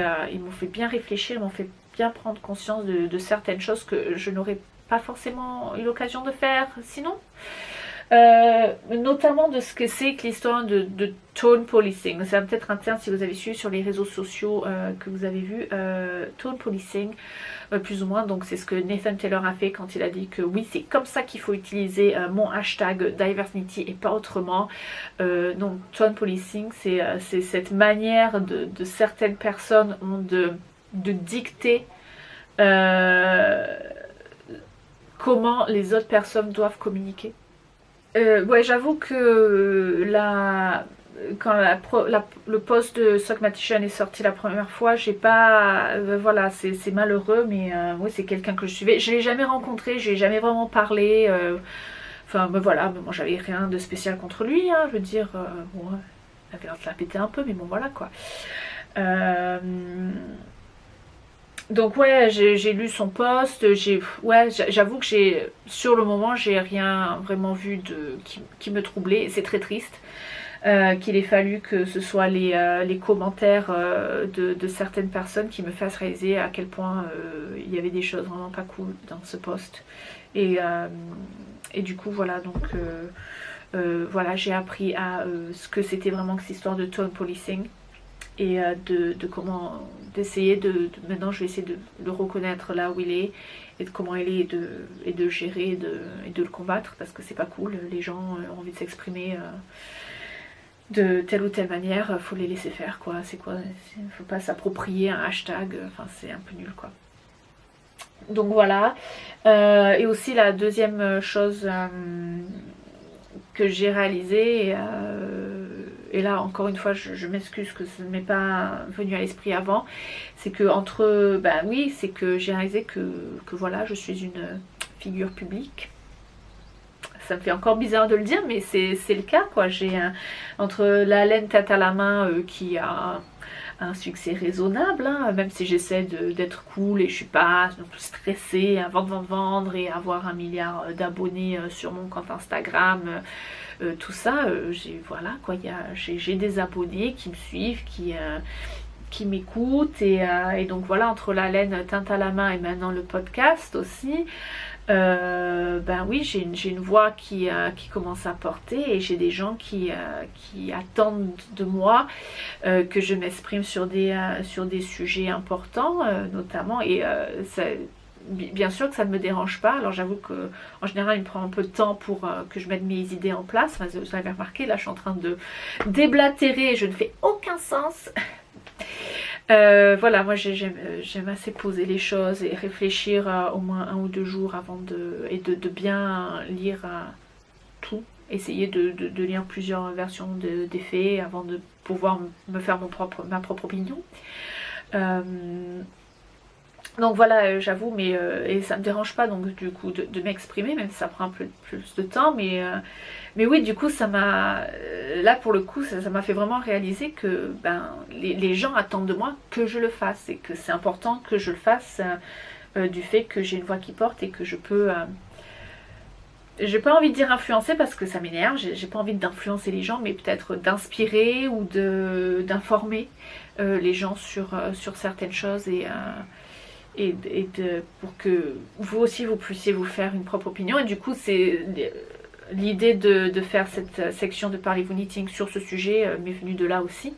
bien réfléchir, ils m'ont fait bien prendre conscience de certaines choses que je n'aurais pas forcément eu l'occasion de faire sinon. Notamment de ce que c'est que l'histoire de tone policing. C'est peut-être un terme si vous avez suivi sur les réseaux sociaux que vous avez vu. Tone policing, plus ou moins, donc c'est ce que Nathan Taylor a fait quand il a dit que oui c'est comme ça qu'il faut utiliser mon hashtag Diversnity et pas autrement. Donc tone policing c'est cette manière de certaines personnes ont de dicter comment les autres personnes doivent communiquer. Ouais, j'avoue que quand le post de Sock Magician est sorti la première fois, j'ai pas... voilà, c'est malheureux, mais ouais, c'est quelqu'un que je suivais. Je l'ai jamais rencontré, j'ai jamais vraiment parlé. Enfin, voilà, mais moi j'avais rien de spécial contre lui, hein, je veux dire, bon, il avait l'air de la péter un peu, mais bon, voilà quoi. Donc ouais, j'ai lu son post, j'avoue que sur le moment j'ai rien vraiment vu qui me troublait, c'est très triste qu'il ait fallu que ce soit les commentaires de certaines personnes qui me fassent réaliser à quel point il y avait des choses vraiment pas cool dans ce post. Et du coup voilà, donc voilà, j'ai appris à ce que c'était vraiment que cette histoire de tone policing. Et de comment d'essayer maintenant je vais essayer de le reconnaître là où il est et de comment il est et de gérer et de le combattre, parce que c'est pas cool, les gens ont envie de s'exprimer de telle ou telle manière, faut les laisser faire quoi, c'est quoi, faut pas s'approprier un hashtag, enfin c'est un peu nul quoi. Donc voilà, et aussi la deuxième chose que j'ai réalisée, et là encore une fois je m'excuse que ça ne m'est pas venu à l'esprit avant, c'est que c'est que j'ai réalisé que voilà, je suis une figure publique. Ça me fait encore bizarre de le dire, mais c'est le cas quoi. J'ai entre la laine tête à la main qui a un succès raisonnable, hein, même si j'essaie d'être cool et je suis pas non plus stressée à vendre et avoir 1 milliard d'abonnés sur mon compte Instagram, tout ça, voilà quoi, j'ai des abonnés qui me suivent, qui m'écoutent, et donc voilà, entre la laine teinte à la main et maintenant le podcast aussi, ben oui, j'ai une voix qui commence à porter et j'ai des gens qui attendent de moi que je m'exprime sur des sujets importants notamment, et bien sûr que ça ne me dérange pas. Alors j'avoue que en général il me prend un peu de temps pour que je mette mes idées en place. Enfin, vous avez remarqué, là je suis en train de déblatérer et je ne fais aucun sens. Voilà, moi j'aime assez poser les choses et réfléchir au moins 1 ou 2 jours avant de bien lire tout, essayer de lire plusieurs versions des faits avant de pouvoir me faire ma propre opinion. Donc voilà, j'avoue, mais et ça me dérange pas donc du coup de m'exprimer, même si ça prend un peu plus de temps, mais oui, du coup ça m'a, là pour le coup ça m'a fait vraiment réaliser que ben les gens attendent de moi que je le fasse et que c'est important que je le fasse, du fait que j'ai une voix qui porte et que je peux, j'ai pas envie de dire influencer parce que ça m'énerve, j'ai pas envie d'influencer les gens, mais peut-être d'inspirer ou d'informer les gens sur certaines choses pour que vous aussi vous puissiez vous faire une propre opinion. Et du coup c'est l'idée de faire cette section de Parlez-vous Knitting sur ce sujet m'est venue de là aussi,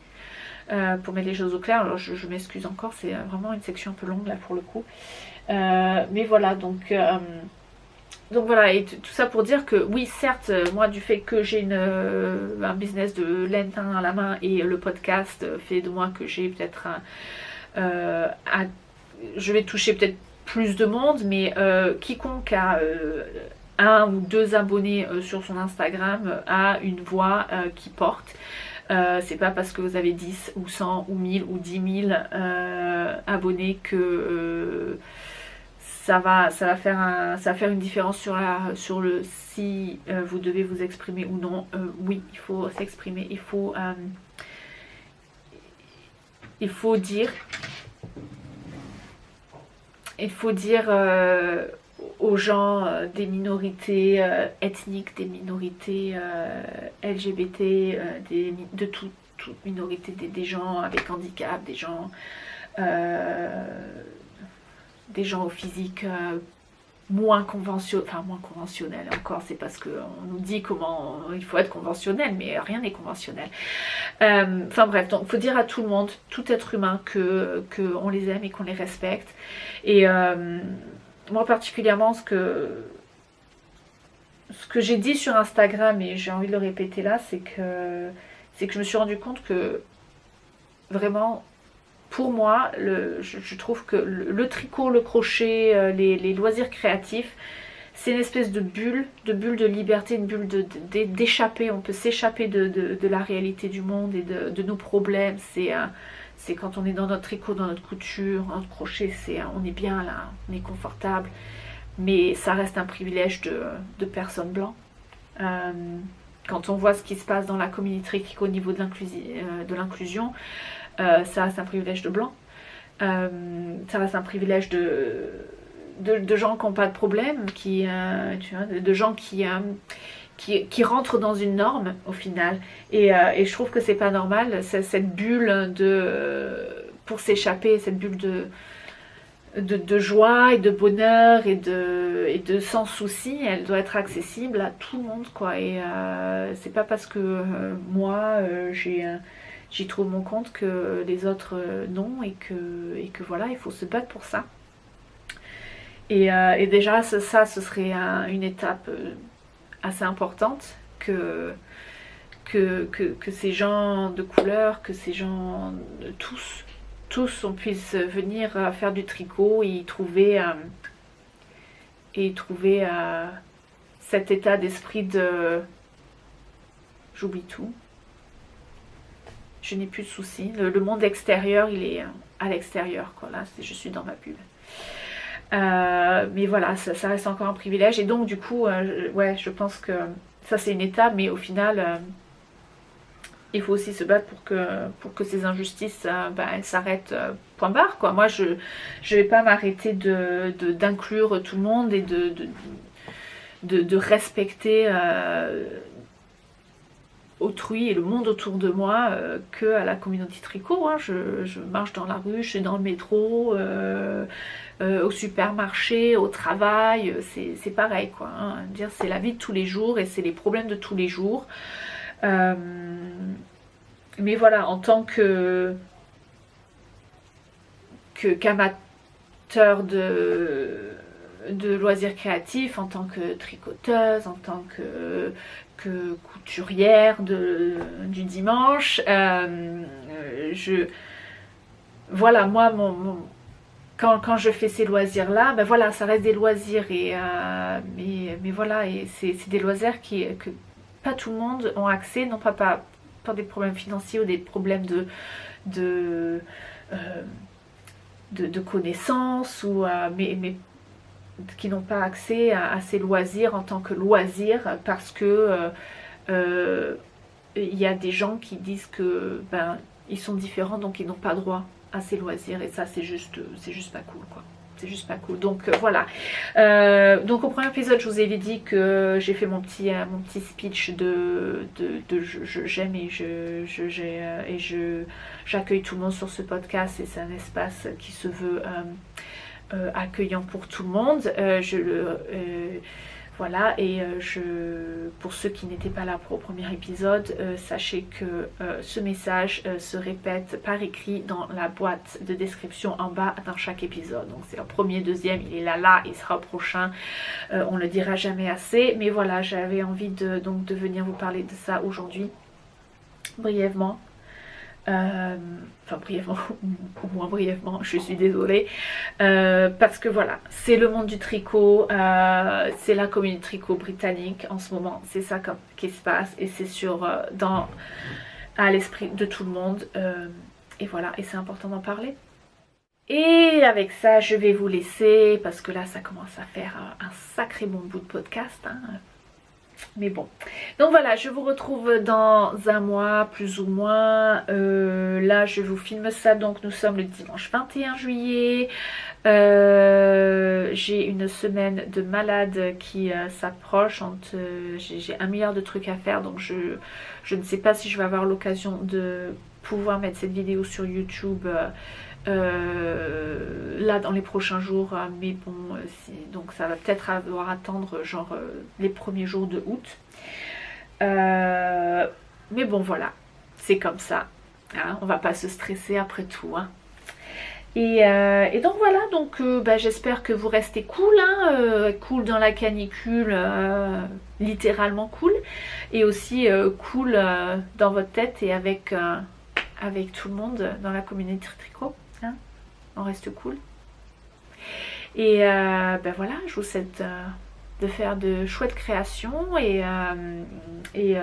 pour mettre les choses au clair. Alors je m'excuse encore, c'est vraiment une section un peu longue là pour le coup, mais voilà, donc voilà, et tout ça pour dire que oui, certes, moi du fait que j'ai un business de laine à la main et le podcast fait de moi que j'ai peut-être je vais toucher peut-être plus de monde, mais quiconque a 1 ou 2 abonnés sur son Instagram a une voix qui porte. C'est pas parce que vous avez 10 ou 100 ou 1000 ou 10 000 abonnés que ça va faire une différence sur le si vous devez vous exprimer ou non. Oui, il faut s'exprimer, il faut dire aux gens des minorités ethniques, des minorités LGBT, de toute minorité, des gens avec handicap, des gens au physique moins conventionnel encore, c'est parce qu'on nous dit comment il faut être conventionnel, mais rien n'est conventionnel. Enfin bref, donc il faut dire à tout le monde, tout être humain, que on les aime et qu'on les respecte. Et moi particulièrement, ce que j'ai dit sur Instagram, et j'ai envie de le répéter là, c'est que je me suis rendu compte que vraiment, pour moi, je trouve que le tricot, le crochet, les loisirs créatifs, c'est une espèce de bulle de liberté, une bulle d'échapper. On peut s'échapper de la réalité du monde et de nos problèmes. C'est quand on est dans notre tricot, dans notre couture, notre crochet, on est bien là, on est confortable. Mais ça reste un privilège de personnes blancs. Quand on voit ce qui se passe dans la communauté tricot au niveau de l'inclusion, ça reste un privilège de blanc, ça reste un privilège de gens qui n'ont pas de problème, de gens qui rentrent dans une norme au final, et je trouve que c'est pas normal, cette bulle pour s'échapper, cette bulle de joie et de bonheur et de sans souci, elle doit être accessible à tout le monde, quoi. Et c'est pas parce que moi j'y trouve mon compte que les autres non, et que voilà, il faut se battre pour ça. Et déjà ce serait une étape assez importante, que ces gens de couleur, que ces gens tous on puisse venir faire du tricot et y trouver cet état d'esprit de j'oublie tout, je n'ai plus de soucis, le monde extérieur il est à l'extérieur, quoi. Là je suis dans ma bulle. Mais voilà, ça reste encore un privilège, et donc du coup ouais, je pense que ça c'est une étape, mais au final il faut aussi se battre pour que ces injustices elles s'arrêtent, point barre, quoi. Moi je vais pas m'arrêter d'inclure tout le monde et de respecter autrui et le monde autour de moi que à la communauté tricot. Hein. Je marche dans la rue, je suis dans le métro, au supermarché, au travail, c'est pareil quoi. Hein. Dire c'est la vie de tous les jours et c'est les problèmes de tous les jours. Mais voilà, en tant qu'amateur de loisirs créatifs, en tant que tricoteuse, en tant que couturière du dimanche, voilà, moi, quand je fais ces loisirs-là, ben voilà, ça reste des loisirs, mais voilà, et c'est des loisirs que pas tout le monde ont accès, non pas des problèmes financiers ou des problèmes de connaissances, mais qui n'ont pas accès à ces loisirs en tant que loisirs parce que il y a des gens qui disent que ils sont différents donc ils n'ont pas droit à ces loisirs et ça c'est juste pas cool quoi. C'est juste pas cool. Donc voilà. Donc au premier épisode, je vous avais dit que j'ai fait mon petit speech de j'aime et j'accueille tout le monde sur ce podcast et c'est un espace qui se veut accueillant pour tout le monde. Voilà, et pour ceux qui n'étaient pas là pour le premier épisode, sachez que ce message se répète par écrit dans la boîte de description en bas dans chaque épisode. Donc c'est le premier, deuxième, il est là, il sera au prochain. On le dira jamais assez. Mais voilà, j'avais envie de venir vous parler de ça aujourd'hui, brièvement. Enfin brièvement ou moins brièvement, je suis désolée, parce que voilà, c'est le monde du tricot, c'est la communauté tricot britannique en ce moment, c'est ça qui se passe et c'est à l'esprit de tout le monde, et voilà, et c'est important d'en parler. Et avec ça, je vais vous laisser parce que là, ça commence à faire un sacré bon bout de podcast, hein. Mais bon, donc voilà, je vous retrouve dans un mois plus ou moins. Là je vous filme ça, donc nous sommes le dimanche 21 juillet. J'ai une semaine de malade qui s'approche. J'ai 1 milliard de trucs à faire, donc je ne sais pas si je vais avoir l'occasion de pouvoir mettre cette vidéo sur YouTube là dans les prochains jours, mais bon, donc ça va peut-être avoir à attendre genre les premiers jours de août, mais bon voilà, c'est comme ça, hein, on va pas se stresser après tout, hein. Et donc voilà, donc j'espère que vous restez cool, hein, cool dans la canicule, littéralement cool, et aussi cool dans votre tête et avec tout le monde dans la communauté tricot. On reste cool. Et voilà, je vous souhaite de faire de chouettes créations et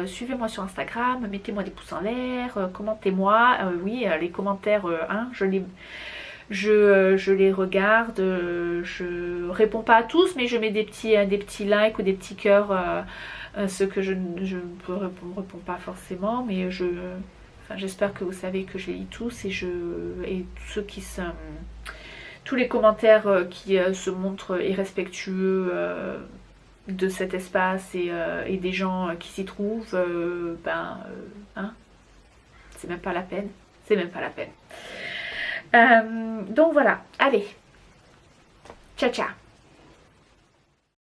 suivez-moi sur Instagram, mettez-moi des pouces en l'air, commentez-moi. Oui, les commentaires, hein, je les regarde, je réponds pas à tous, mais je mets des petits likes ou des petits cœurs, ceux que je ne réponds pas forcément, mais j'espère que vous savez que je les lis tous et tous les commentaires qui se montrent irrespectueux de cet espace et des gens qui s'y trouvent, hein, c'est même pas la peine. C'est même pas la peine. Donc voilà, allez, ciao ciao.